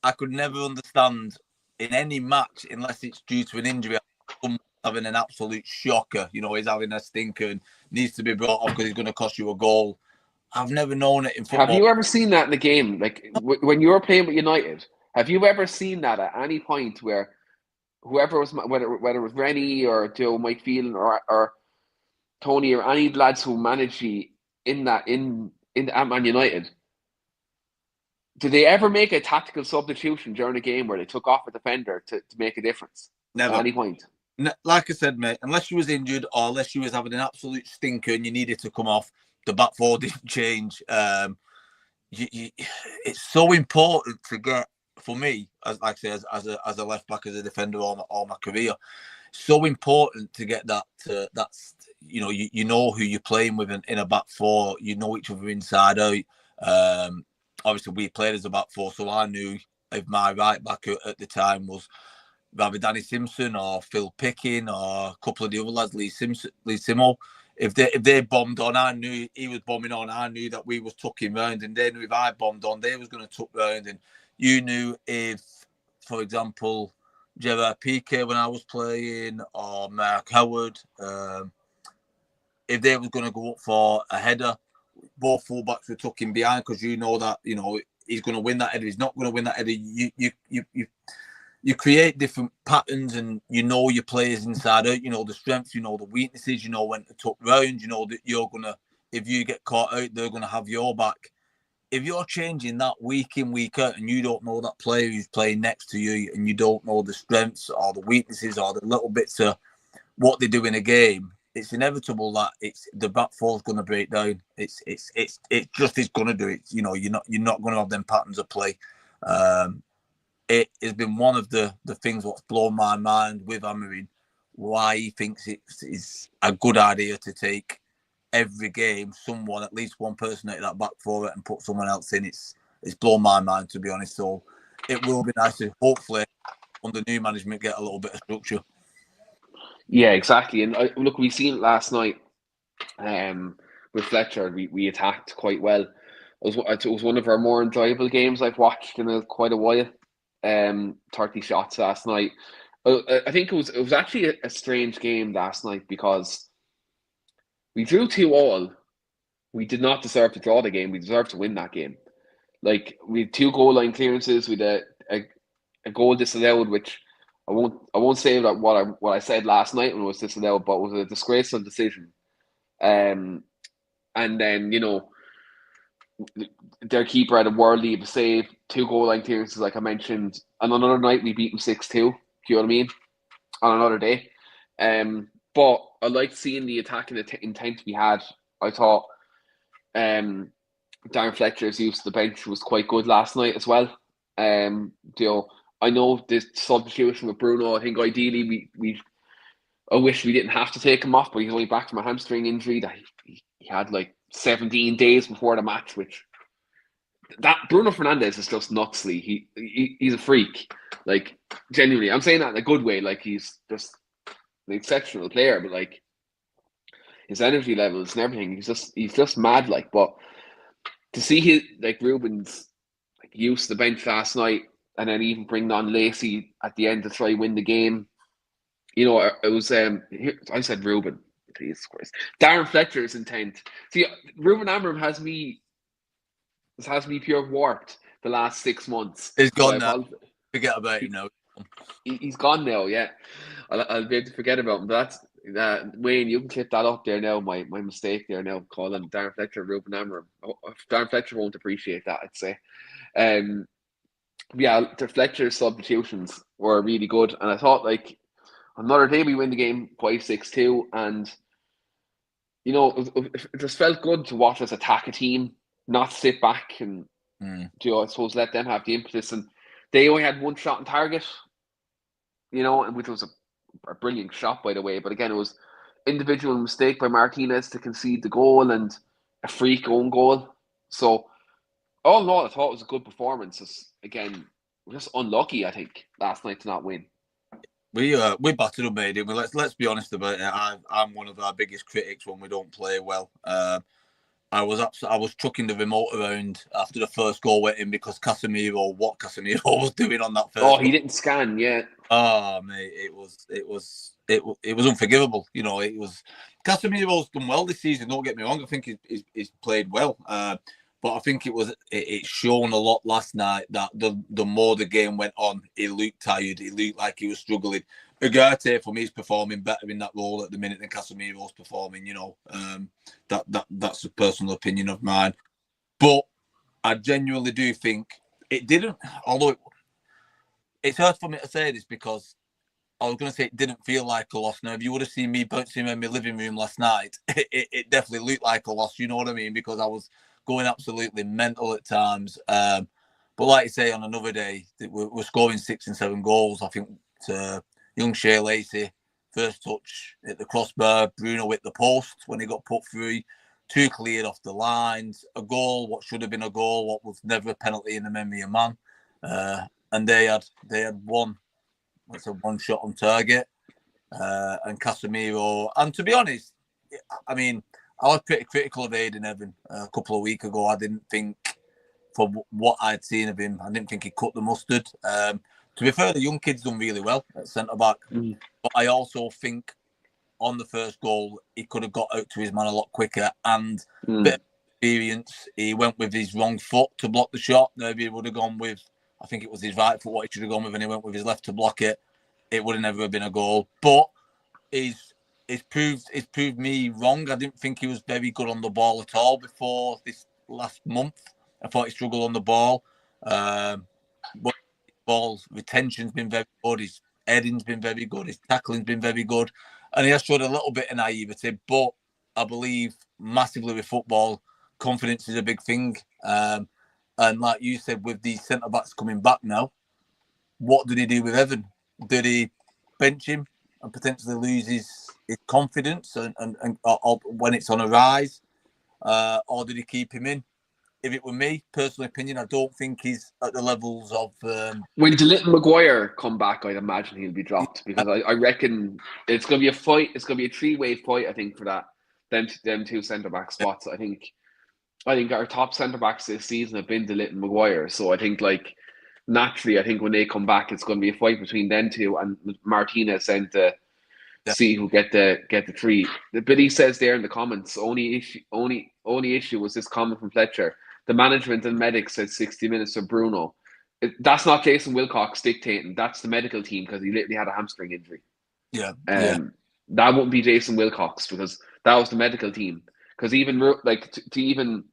I could never understand in any match, unless it's due to an injury, having an absolute shocker. He's having a stinker and needs to be brought off because he's going to cost you a goal. I've never known it in football. Have you ever seen that in the game? Like when you were playing with United, have you ever seen that at any point where whoever was, whether it was Rennie or Joe Mike Phelan or Tony or any lads who managed you in Man United, did they ever make a tactical substitution during a game where they took off a defender to make a difference? Never. At any point? Like I said, mate, unless you was injured or unless you was having an absolute stinker and you needed to come off, the back four didn't change. It's so important to get, for me, as a left back, as a defender all my career, so important to get that. That's you know who you're playing with in a back four. You know each other inside out. Obviously, we played as a back four, so I knew if my right back at the time was either Danny Simpson or Phil Picking or a couple of the other lads, Lee Simo. If they bombed on, I knew he was bombing on. I knew that we was tucking round, and they knew if I bombed on, they was going to tuck round. And you knew if, for example, Gerard Piqué when I was playing, or Mark Howard, if they was going to go up for a header, both fullbacks were tucking behind because you know that he's going to win that header. He's not going to win that header. you create different patterns, and you know your players inside out. You know the strengths, you know the weaknesses, you know when to tuck round. You know that you're gonna, if you get caught out, they're gonna have your back. If you're changing that week in, week out, and you don't know that player who's playing next to you, and you don't know the strengths or the weaknesses or the little bits of what they do in a game, it's inevitable that the back four's going to break down. It just is going to do it. You know, you're not going to have them patterns of play. It has been one of the things what's blown my mind with Amorim, why he thinks it's a good idea to take every game someone, at least one person at that back for it and put someone else in. It's blown my mind, to be honest. So it will be nice to hopefully under new management get a little bit of structure. Yeah, exactly. And look, we seen it last night with Fletcher. We attacked quite well. It was one of our more enjoyable games I've watched in quite a while. 30 shots last night. I think it was actually a strange game last night because we drew 2-2. We did not deserve to draw the game. We deserved to win that game. Like, we had 2 goal line clearances with a goal disallowed, which I won't say that what I said last night when it was disallowed, but it was a disgraceful decision. And then, you know, their keeper had a world lead save, 2 goal line clearances, like I mentioned. And on another night, we beat them 6-2. Do you know what I mean? On another day. But I liked seeing the attacking intent we had. I thought Darren Fletcher's use of the bench was quite good last night as well. You know, I know this substitution with Bruno. I think ideally I wish we didn't have to take him off, but he's only back from a hamstring injury that he had like 17 days before the match. Which that Bruno Fernandes is just nutsly. He's a freak. Like, genuinely, I'm saying that in a good way. Like, he's just an exceptional player, but like his energy levels and everything, he's just mad. Like, but to see his Ruben's like use the bench last night, and then even bring on Lacey at the end to try win the game. You know, it was I said Ruben. Jesus Christ, Darren Fletcher's intent. See, Ruben Amorim has me pure warped the last 6 months. He's gone so now. Forget about him now. He's gone now. Yeah, I'll be able to forget about him. But that's Wayne. You can clip that up there now. My mistake there now. Calling Darren Fletcher Ruben Amorim. Darren Fletcher won't appreciate that, I'd say. Yeah, the Fletcher's substitutions were really good, and I thought like another day we win the game 5-6-2, and you know it just felt good to watch us attack a team, not sit back and you know, I suppose let them have the impetus. And they only had 1 shot on target, you know, and which was a brilliant shot, by the way. But again, it was individual mistake by Martinez to concede the goal and a freak own goal. So all in all, I thought it was a good performance. Again, we're just unlucky, I think, last night to not win. We battered them, mate. Let's be honest about it. I'm one of our biggest critics when we don't play well. I was chucking the remote around after the first goal went in because Casemiro was doing on that first. Oh, he didn't scan yet. Oh, mate, it was unforgivable. You know, it was. Casemiro's done well this season. Don't get me wrong. I think he's played well. But I think it shown a lot last night that the more the game went on, he looked tired. He looked like he was struggling. Ugarte, for me, is performing better in that role at the minute than Casemiro's performing. You know, that's a personal opinion of mine. But I genuinely do think it didn't. Although it's hard for me to say this because I was going to say it didn't feel like a loss. Now, if you would have seen me bouncing in my living room last night, it definitely looked like a loss. You know what I mean? Because I was going absolutely mental at times. But like you say, on another day, we're scoring 6 and 7 goals. I think young Shea Lacey, first touch at the crossbar, Bruno hit the post when he got put through, 2 cleared off the lines, a goal, what should have been a goal, what was never a penalty in the memory of man. And they had one shot on target, and Casemiro. And to be honest, I mean, I was pretty critical of Aiden Evan a couple of weeks ago. I didn't think, for what I'd seen of him, I didn't think he cut the mustard. To be fair, the young kid's done really well at centre-back. But I also think on the first goal, he could have got out to his man a lot quicker and a bit of experience. He went with his wrong foot to block the shot. Maybe he would have gone with I think it was his right foot what he should have gone with, and he went with his left to block it. It would have never been a goal. But it's proved me wrong. I didn't think he was very good on the ball at all before this last month. I thought he struggled on the ball. But ball retention's been very good. His heading's been very good. His tackling's been very good. And he has showed a little bit of naivety, but I believe massively with football, confidence is a big thing. And like you said, with these centre-backs coming back now, what did he do with Evan? Did he bench him and potentially lose his confidence and when it's on a rise? Or did he keep him in? If it were me, personal opinion, I don't think he's at the levels of... When DeLittle Maguire come back, I'd imagine he'll be dropped because I reckon it's going to be a fight. It's going to be a three-way fight, I think, for that. Them two centre-back spots. I think our top centre-backs this season have been DeLittle and Maguire. So I think, like, naturally, I think when they come back, it's going to be a fight between them two and Martinez and see who get the three. Billy says there in the comments, only issue was this comment from Fletcher. The management and medics said 60 minutes for Bruno. That's not Jason Wilcox dictating. That's the medical team because he literally had a hamstring injury. Yeah. That wouldn't be Jason Wilcox because that was the medical team. Because even like to even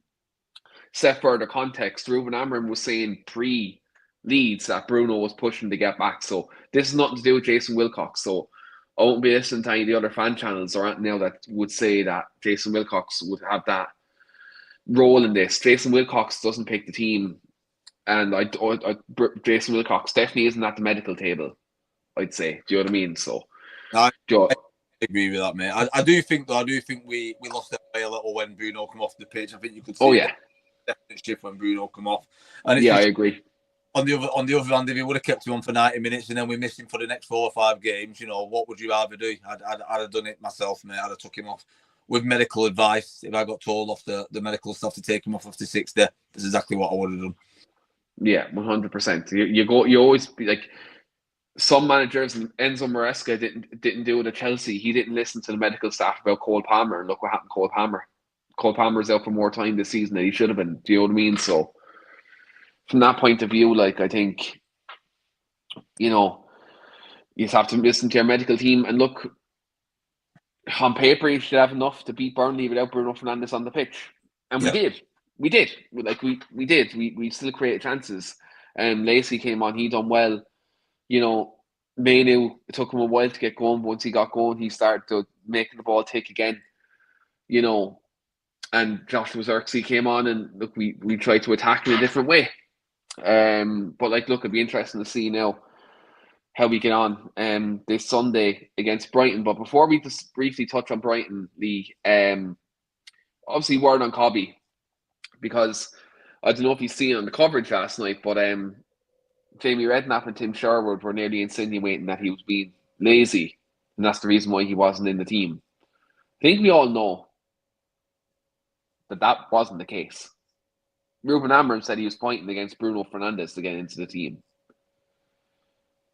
set further context, Ruben Amorim was saying pre-Leeds that Bruno was pushing to get back. So this is nothing to do with Jason Wilcox. So I won't be listening to any of the other fan channels or anything now that would say that Jason Wilcox would have that role in this. Jason Wilcox doesn't pick the team, and Jason Wilcox definitely isn't at the medical table, I'd say. Do you know what I mean? So I agree with that, mate. I do think we lost our way a little when Bruno came off the pitch. I think you could see a definite shift when Bruno came off. And I agree. On the other hand, if you would have kept him on for 90 minutes and then we missed him for the next 4 or 5 games, what would you rather do? I'd have done it myself, mate. I'd have took him off with medical advice. If I got told off the medical stuff to take him off after 60, that's exactly what I would have done. Yeah, 100%. You always be like, some managers, Enzo Maresca didn't do it at Chelsea. He didn't listen to the medical staff about Cole Palmer, and look what happened to Cole Palmer. Cole Palmer's out for more time this season than he should have been. Do you know what I mean? So from that point of view, like, I think, you just have to listen to your medical team. And look, on paper, you should have enough to beat Burnley without Bruno Fernandes on the pitch. And we did. We did. We did. We still created chances. Lacey came on. He done well. Mainoo, it took him a while to get going. Once he got going, he started to make the ball tick again. And Joshua Zirkzee came on, and look, we tried to attack in a different way. But look, it'd be interesting to see now how we get on this Sunday against Brighton. But before we just briefly touch on Brighton, Lee, obviously word on Cobby, because I don't know if you've seen on the coverage last night, but Jamie Redknapp and Tim Sherwood were nearly insinuating that he was being lazy, and that's the reason why he wasn't in the team. I think we all know that wasn't the case. Ruben Amorim said he was pointing against Bruno Fernandes to get into the team.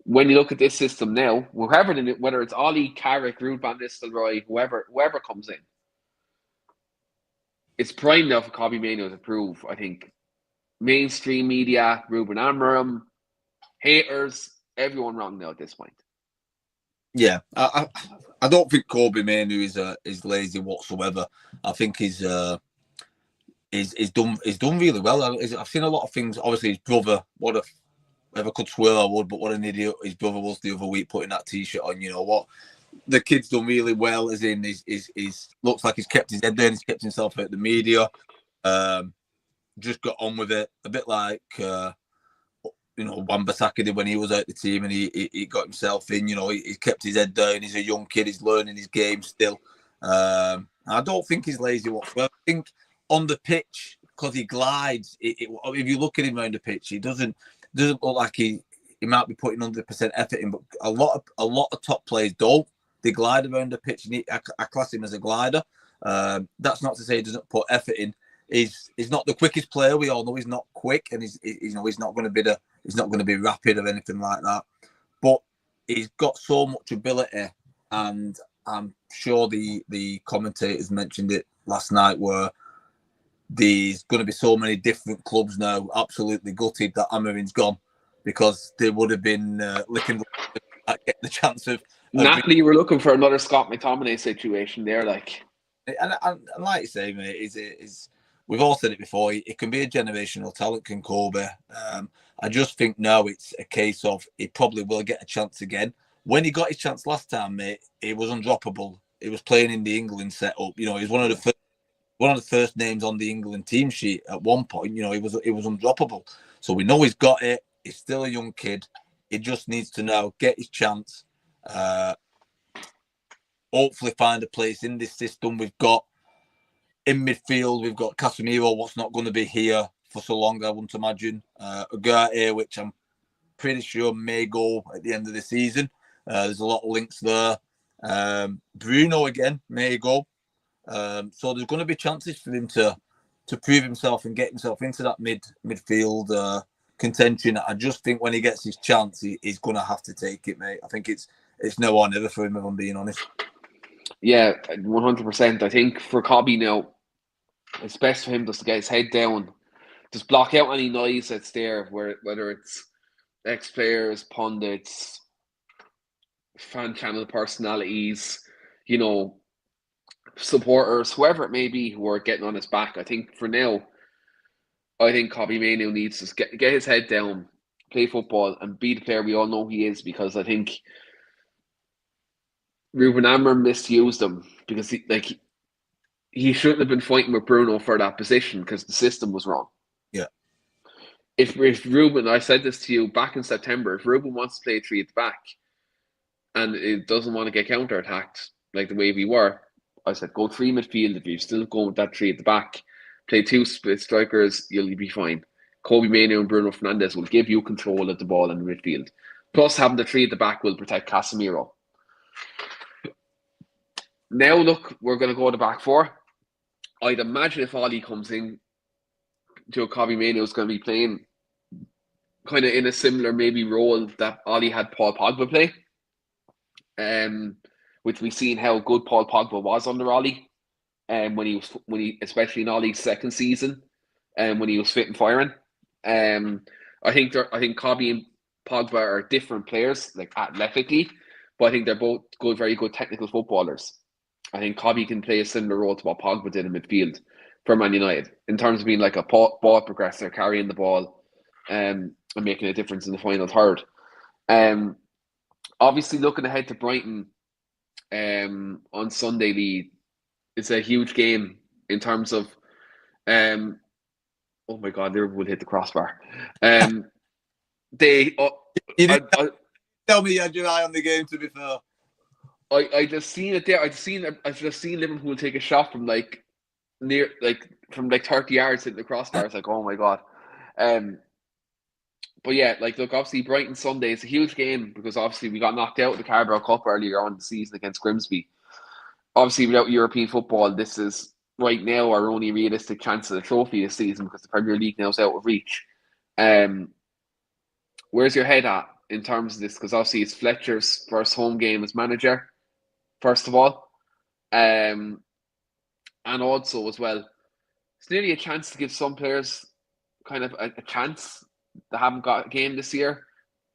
When you look at this system now, whether it's Ollie, Carrick, Ruud van Nistelrooy, whoever comes in, it's prime now for Cobby Mainoo to prove, I think. Mainstream media, Ruben Amorim, haters, everyone wrong now at this point. Yeah, I don't think Cobby Mainoo is lazy whatsoever. I think he's done really well. I've seen a lot of things. Obviously, his brother, if I could swear I would, but what an idiot his brother was the other week putting that T-shirt on. You know what? The kid's done really well, as in he's looks like he's kept his head down, he's kept himself out of the media. Just got on with it, a bit like Wan-Bissaka did when he was out the team, and he got himself in. He kept his head down. He's a young kid. He's learning his game still. I don't think he's lazy whatsoever. I think on the pitch, because he glides, if you look at him around the pitch, he doesn't look like he might be putting 100% effort in. But a lot of top players don't. They glide around the pitch, and I class him as a glider. That's not to say he doesn't put effort in. He's not the quickest player. We all know he's not quick, and he's not going to be rapid or anything like that. But he's got so much ability, and I'm sure the commentators mentioned it last night, where there's going to be so many different clubs now absolutely gutted that Amorim's gone. because they would have been licking at getting the chance of Napoli were looking for another Scott McTominay situation there, like. And like you say, mate, is we've all said it before. It can be a generational talent, can Kobe. I just think now it's a case of he probably will get a chance again. When he got his chance last time, mate, he was undroppable. He was playing in the England setup. You know, he was one of the first names on the England team sheet at one point. You know, he was undroppable. So we know he's got it. He's still a young kid. He just needs to now get his chance. Hopefully find a place in this system. We've got in midfield, we've got Casemiro, what's not going to be here for so long, I wouldn't imagine. Ugarte, which I'm pretty sure may go at the end of the season. There's a lot of links there. Bruno again may go. So there's going to be chances for him to prove himself and get himself into that midfield contention. I just think when he gets his chance, he's going to have to take it, mate. I think it's no or never for him, if I'm being honest. Yeah, 100%. I think for Cobby now, it's best for him just to get his head down, just block out any noise that's there, whether it's ex-players, pundits, fan channel personalities, you know, supporters, whoever it may be, who are getting on his back. I think for now, I think Cobby Mainoo needs to get his head down, play football, and be the player we all know he is, because I think Ruben Amorim misused him, because he shouldn't have been fighting with Bruno for that position because the system was wrong. Yeah. If Ruben, I said this to you back in September, if Ruben wants to play three at the back and it doesn't want to get counter-attacked like the way we were, I said go three midfield. If you're still going with that three at the back, play two split strikers, you'll be fine. Cobby Mainoo and Bruno Fernandes will give you control of the ball in the midfield. Plus, having the three at the back will protect Casemiro. Now, look, we're going to go to back four. I'd imagine if Ollie comes in, Joe Cobby Mainoo is going to be playing kind of in a similar maybe role that Ollie had Paul Pogba play. Which we've seen how good Paul Pogba was under Ollie, when he especially in Ollie's second season, when he was fit and firing. I think Cobby and Pogba are different players, like athletically, but I think they're both good, very good technical footballers. I think Cobby can play a similar role to what Pogba did in midfield for Man United, in terms of being like a ball progressor, carrying the ball, and making a difference in the final third. Obviously, looking ahead to Brighton on Sunday, Lee, it's a huge game in terms of, oh my God, Liverpool hit the crossbar. You didn't tell me you had your eye on the game, to be fair. I just seen it there. I've just seen Liverpool take a shot from from 30 yards hitting the crossbar. It's like, oh my God. But yeah, look, obviously Brighton Sunday is a huge game, because obviously we got knocked out of the Carabao Cup earlier on in the season against Grimsby. Obviously, without European football, this is right now our only realistic chance of the trophy this season, because the Premier League now is out of reach. Where's your head at in terms of this? Because obviously it's Fletcher's first home game as manager, first of all. And also as well, it's nearly a chance to give some players kind of a chance that haven't got a game this year,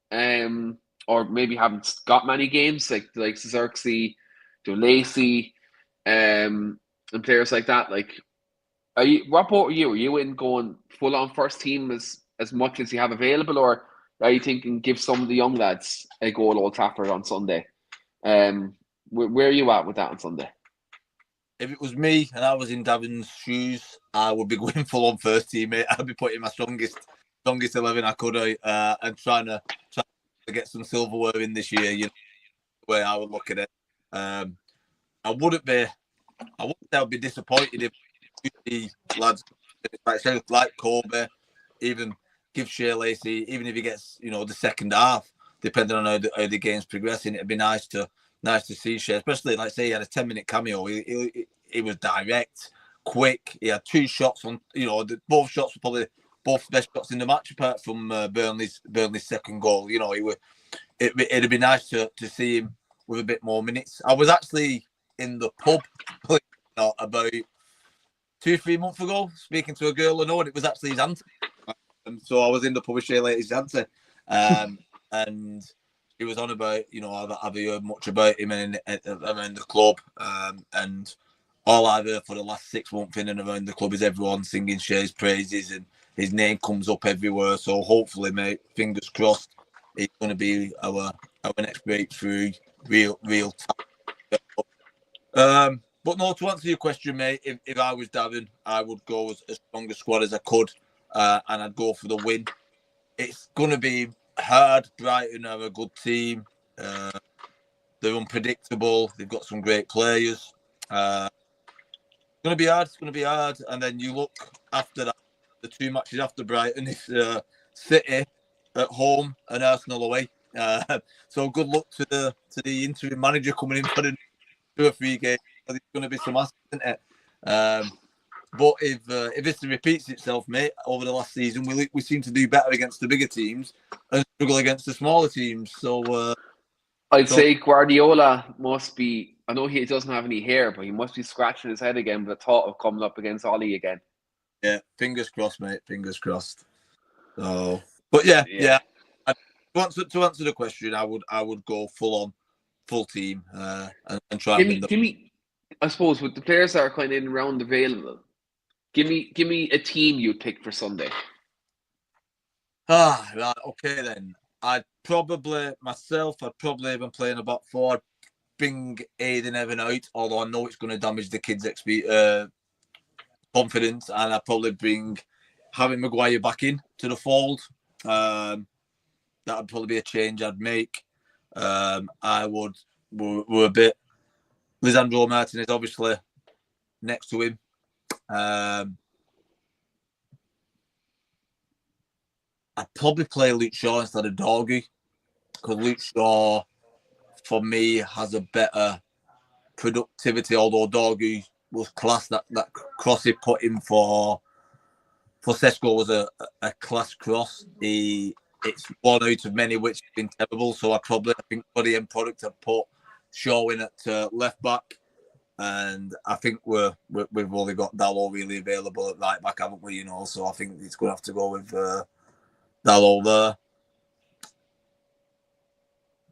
or maybe haven't got many games, like Xerxes, Joe Lacey, and players like that. What boat are you? Are you in going full on first team as much as you have available, or are you thinking give some of the young lads a go at Old Trafford on Sunday? Where are you at with that on Sunday? If it was me and I was in Davin's shoes, I would be going full on first team, mate. I'd be putting my strongest 11 I could, and trying to get some silverware in this year. You know, the way I would look at it. I wouldn't say I'd be disappointed if the lads like Kobe, even give Shea Lacey, even if he gets the second half, depending on how the game's progressing. It'd be nice to see Shea, especially like say he had a 10-minute cameo. He was direct, quick. He had two shots on. Both shots were probably both best shots in the match, apart from Burnley's second goal. It'd be nice to see him with a bit more minutes. I was actually in the pub about 2-3 months ago, speaking to a girl I know, and it was actually his auntie. And so I was in the pub with Shea Lacey's auntie, And he was on about, have you heard much about him around the club? And all I've heard for the last 6 months in and around the club is everyone singing Shea's praises, and his name comes up everywhere. So hopefully, mate, fingers crossed, he's going to be our next breakthrough, real talent. But no, to answer your question, mate, if I was Darren, I would go as strong a squad as I could, and I'd go for the win. It's going to be hard. Brighton are a good team. They're unpredictable. They've got some great players. It's going to be hard. It's going to be hard. And then you look after that, the 2 matches after Brighton, it's City at home and Arsenal away. So good luck to the interim manager coming in for the 2 or 3 games. There's going to be some asset, isn't it? But if this repeats itself, mate, over the last season, we seem to do better against the bigger teams and struggle against the smaller teams. So I'd say Guardiola must be. I know he doesn't have any hair, but he must be scratching his head again with the thought of coming up against Ollie again. Yeah, fingers crossed, mate. Fingers crossed. So, but yeah. To answer the question, I would go full team and try. Give me. I suppose with the players that are kind of in round available, give me a team you'd pick for Sunday. Right, okay then. I'd probably even playing about 4. I'd bring Aiden Evan out, although I know it's going to damage the kids' confidence, and I'd probably bring Harry Maguire back in to the fold. That'd probably be a change I'd make. I would. We're a bit. Lisandro Martinez obviously next to him. I'd probably play Luke Shaw instead of Dorgu, because Luke Shaw, for me, has a better productivity, although Dorgu was class. That cross he put in for Sesko was a class cross. It's one out of many which has been terrible, so I think for the end product I'd put Shaw in at left back, and I think we've only got Dalot really available at right back, haven't we? So I think it's going to have to go with Dalot there.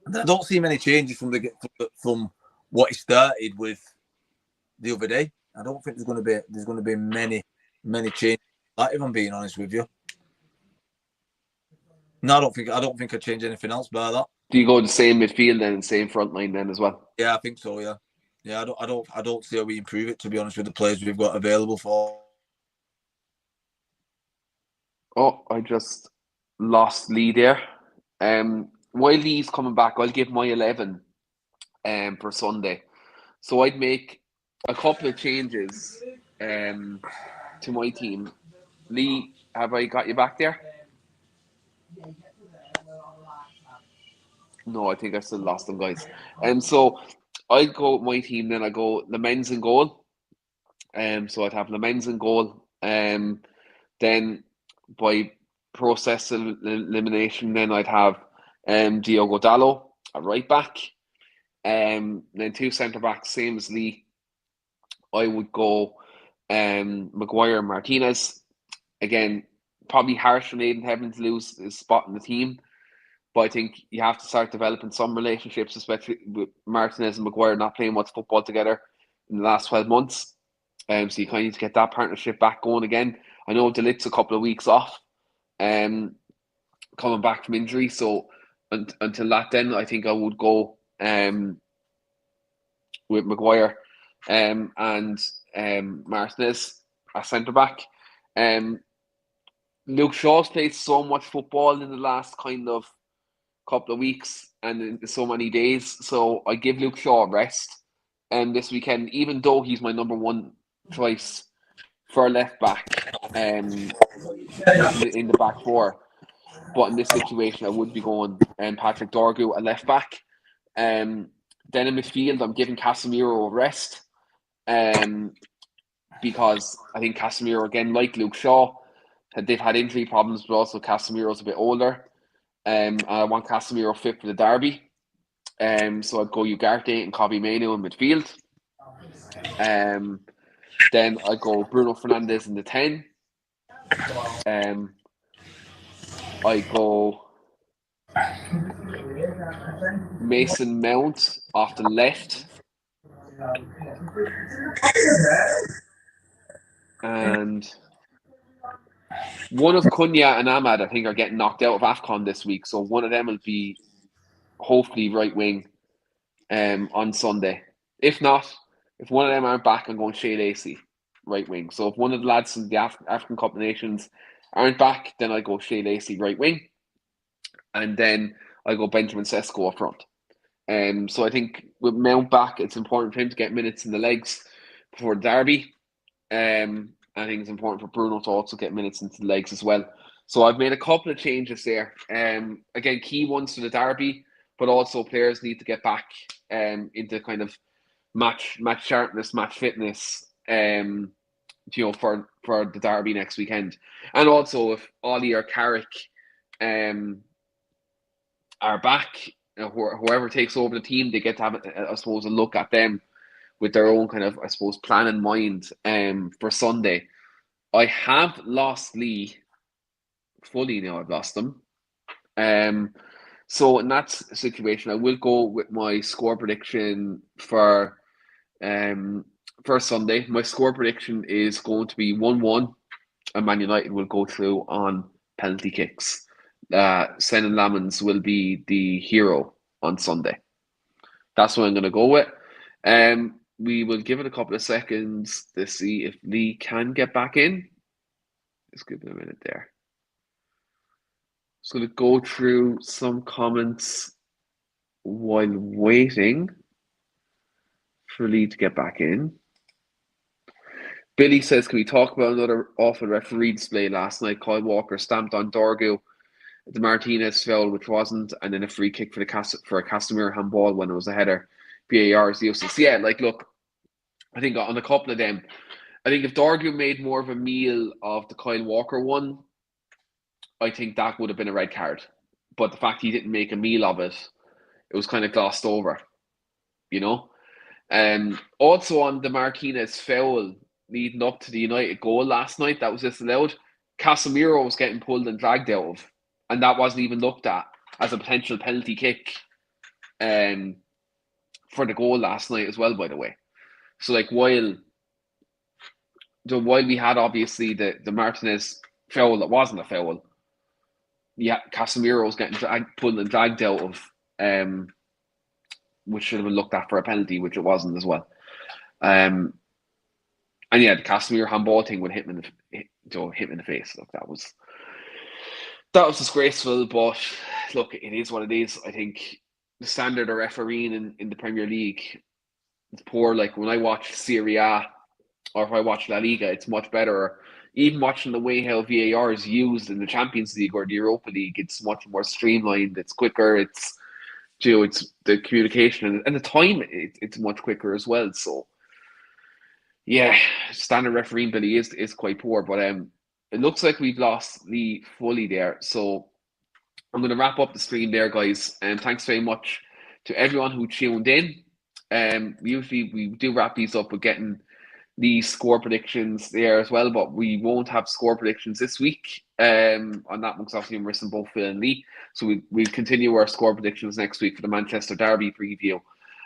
And I don't see many changes from what he started with the other day. I don't think there's going to be many changes. If I'm being honest with you. No, I don't think I'd change anything else by that. Do you go the same midfield then and same front line then as well? Yeah, I think so. Yeah. I don't see how we improve it, to be honest, with the players we've got available for. Oh, I just lost Lee there. While Lee's coming back, I'll give my 11 for Sunday. So I'd make a couple of changes to my team. Lee, have I got you back there? No, I think I still lost them, guys. So I'd go with my team, then I go the men's in goal. So I'd have the men's in goal. Then by process of elimination, then I'd have Diogo Dalot at right back. Then 2 centre backs, same as Lee. I would go Maguire and Martinez. Again, probably harsh on Aiden having to lose his spot in the team. But I think you have to start developing some relationships, especially with Martinez and Maguire not playing much football together in the last 12 months. So you kind of need to get that partnership back going again. I know De Ligt's a couple of weeks off, coming back from injury. So until that, then I think I would go with Maguire and Martinez at centre back. Luke Shaw's played so much football in the last kind of couple of weeks and in so many days. So I give Luke Shaw a rest this weekend, even though he's my number 1 choice for left back in the back 4. But in this situation, I would be going Patrick Dorgu at left back. Then in midfield, I'm giving Casemiro a rest because I think Casemiro, again, like Luke Shaw, they've had injury problems, but also Casemiro's a bit older. I want Casemiro fit for the derby. So I'd go Ugarte and Kobbie Mainoo in midfield. Then I'd go Bruno Fernandes in the 10. I go Mason Mount off the left. And one of Cunha and Ahmad, I think, are getting knocked out of AFCON this week. So one of them will be hopefully right wing on Sunday. If not, if one of them aren't back, I'm going Shea Lacey, right wing. So if one of the lads from the African Cup of Nations aren't back, then I go Shea Lacey, right wing. And then I go Benjamin Sesko up front. So I think with Mount back, it's important for him to get minutes in the legs before the derby. I think it's important for Bruno to also get minutes into the legs as well. So I've made a couple of changes there. Again, key ones for the derby, but also players need to get back into kind of match sharpness, match fitness, for the derby next weekend. And also if Ollie or Carrick are back, whoever takes over the team, they get to have, I suppose, a look at them with their own kind of, I suppose, plan in mind for Sunday. I have lost Lee fully now. I've lost them. So in that situation, I will go with my score prediction for Sunday. My score prediction is going to be 1-1, and Man United will go through on penalty kicks. Senan Lamens will be the hero on Sunday. That's what I'm going to go with. We will give it a couple of seconds to see if Lee can get back in. Let's give it a minute there. Just going to go through some comments while waiting for Lee to get back in. Billy says, can we talk about another awful referee display last night? Kyle Walker stamped on Dorgu at the Martinez foul, which wasn't, and then a free kick for a Casemiro handball when it was a header. VAR is useless. Yeah, look, I think on a couple of them, I think if Dorgu made more of a meal of the Kyle Walker one, I think that would have been a red card. But the fact he didn't make a meal of it, it was kind of glossed over, Also on the Martinez foul leading up to the United goal last night, that was disallowed. Casemiro was getting pulled and dragged out of, and that wasn't even looked at as a potential penalty kick for the goal last night as well, by the way. So while we had obviously the Martinez foul that wasn't a foul, yeah, Casemiro was getting pulled and dragged out of, which should have been looked at for a penalty, which it wasn't as well. And yeah, the Casemiro handball thing would hit him in the face. Look, that was disgraceful, but look, it is what it is. I think the standard of refereeing in the Premier League is poor. When I watch Serie A or if I watch La Liga, it's much better. Even watching the way how VAR is used in the Champions League or the Europa League, it's much more streamlined. It's quicker. It's the communication and the time. It's much quicker as well. So yeah, standard refereeing, Billy, is quite poor. But it looks like we've lost Lee fully there. So I'm going to wrap up the stream there, guys. And thanks very much to everyone who tuned in. Usually we do wrap these up with getting the score predictions there as well, but we won't have score predictions this week on that one because obviously I'm missing both Phil and Lee. So we'll continue our score predictions next week for the Manchester Derby preview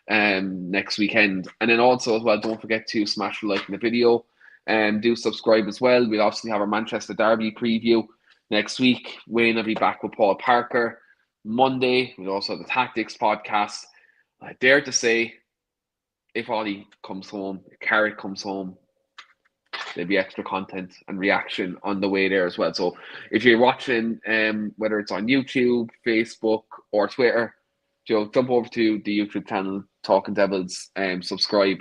next weekend. And then also as well, don't forget to smash the like in the video and do subscribe as well. We'll obviously have our Manchester Derby preview next week. Wayne will be back with Paul Parker. Monday, we'll also have the Tactics podcast. I dare to say, if Ollie comes home, if Carrick comes home, there'll be extra content and reaction on the way there as well. So if you're watching, whether it's on YouTube, Facebook, or Twitter, jump over to the YouTube channel, Talking Devils, subscribe,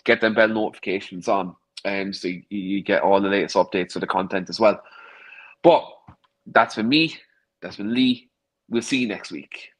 get them bell notifications on, so you get all the latest updates for the content as well. But that's been me. That's been Lee. We'll see you next week.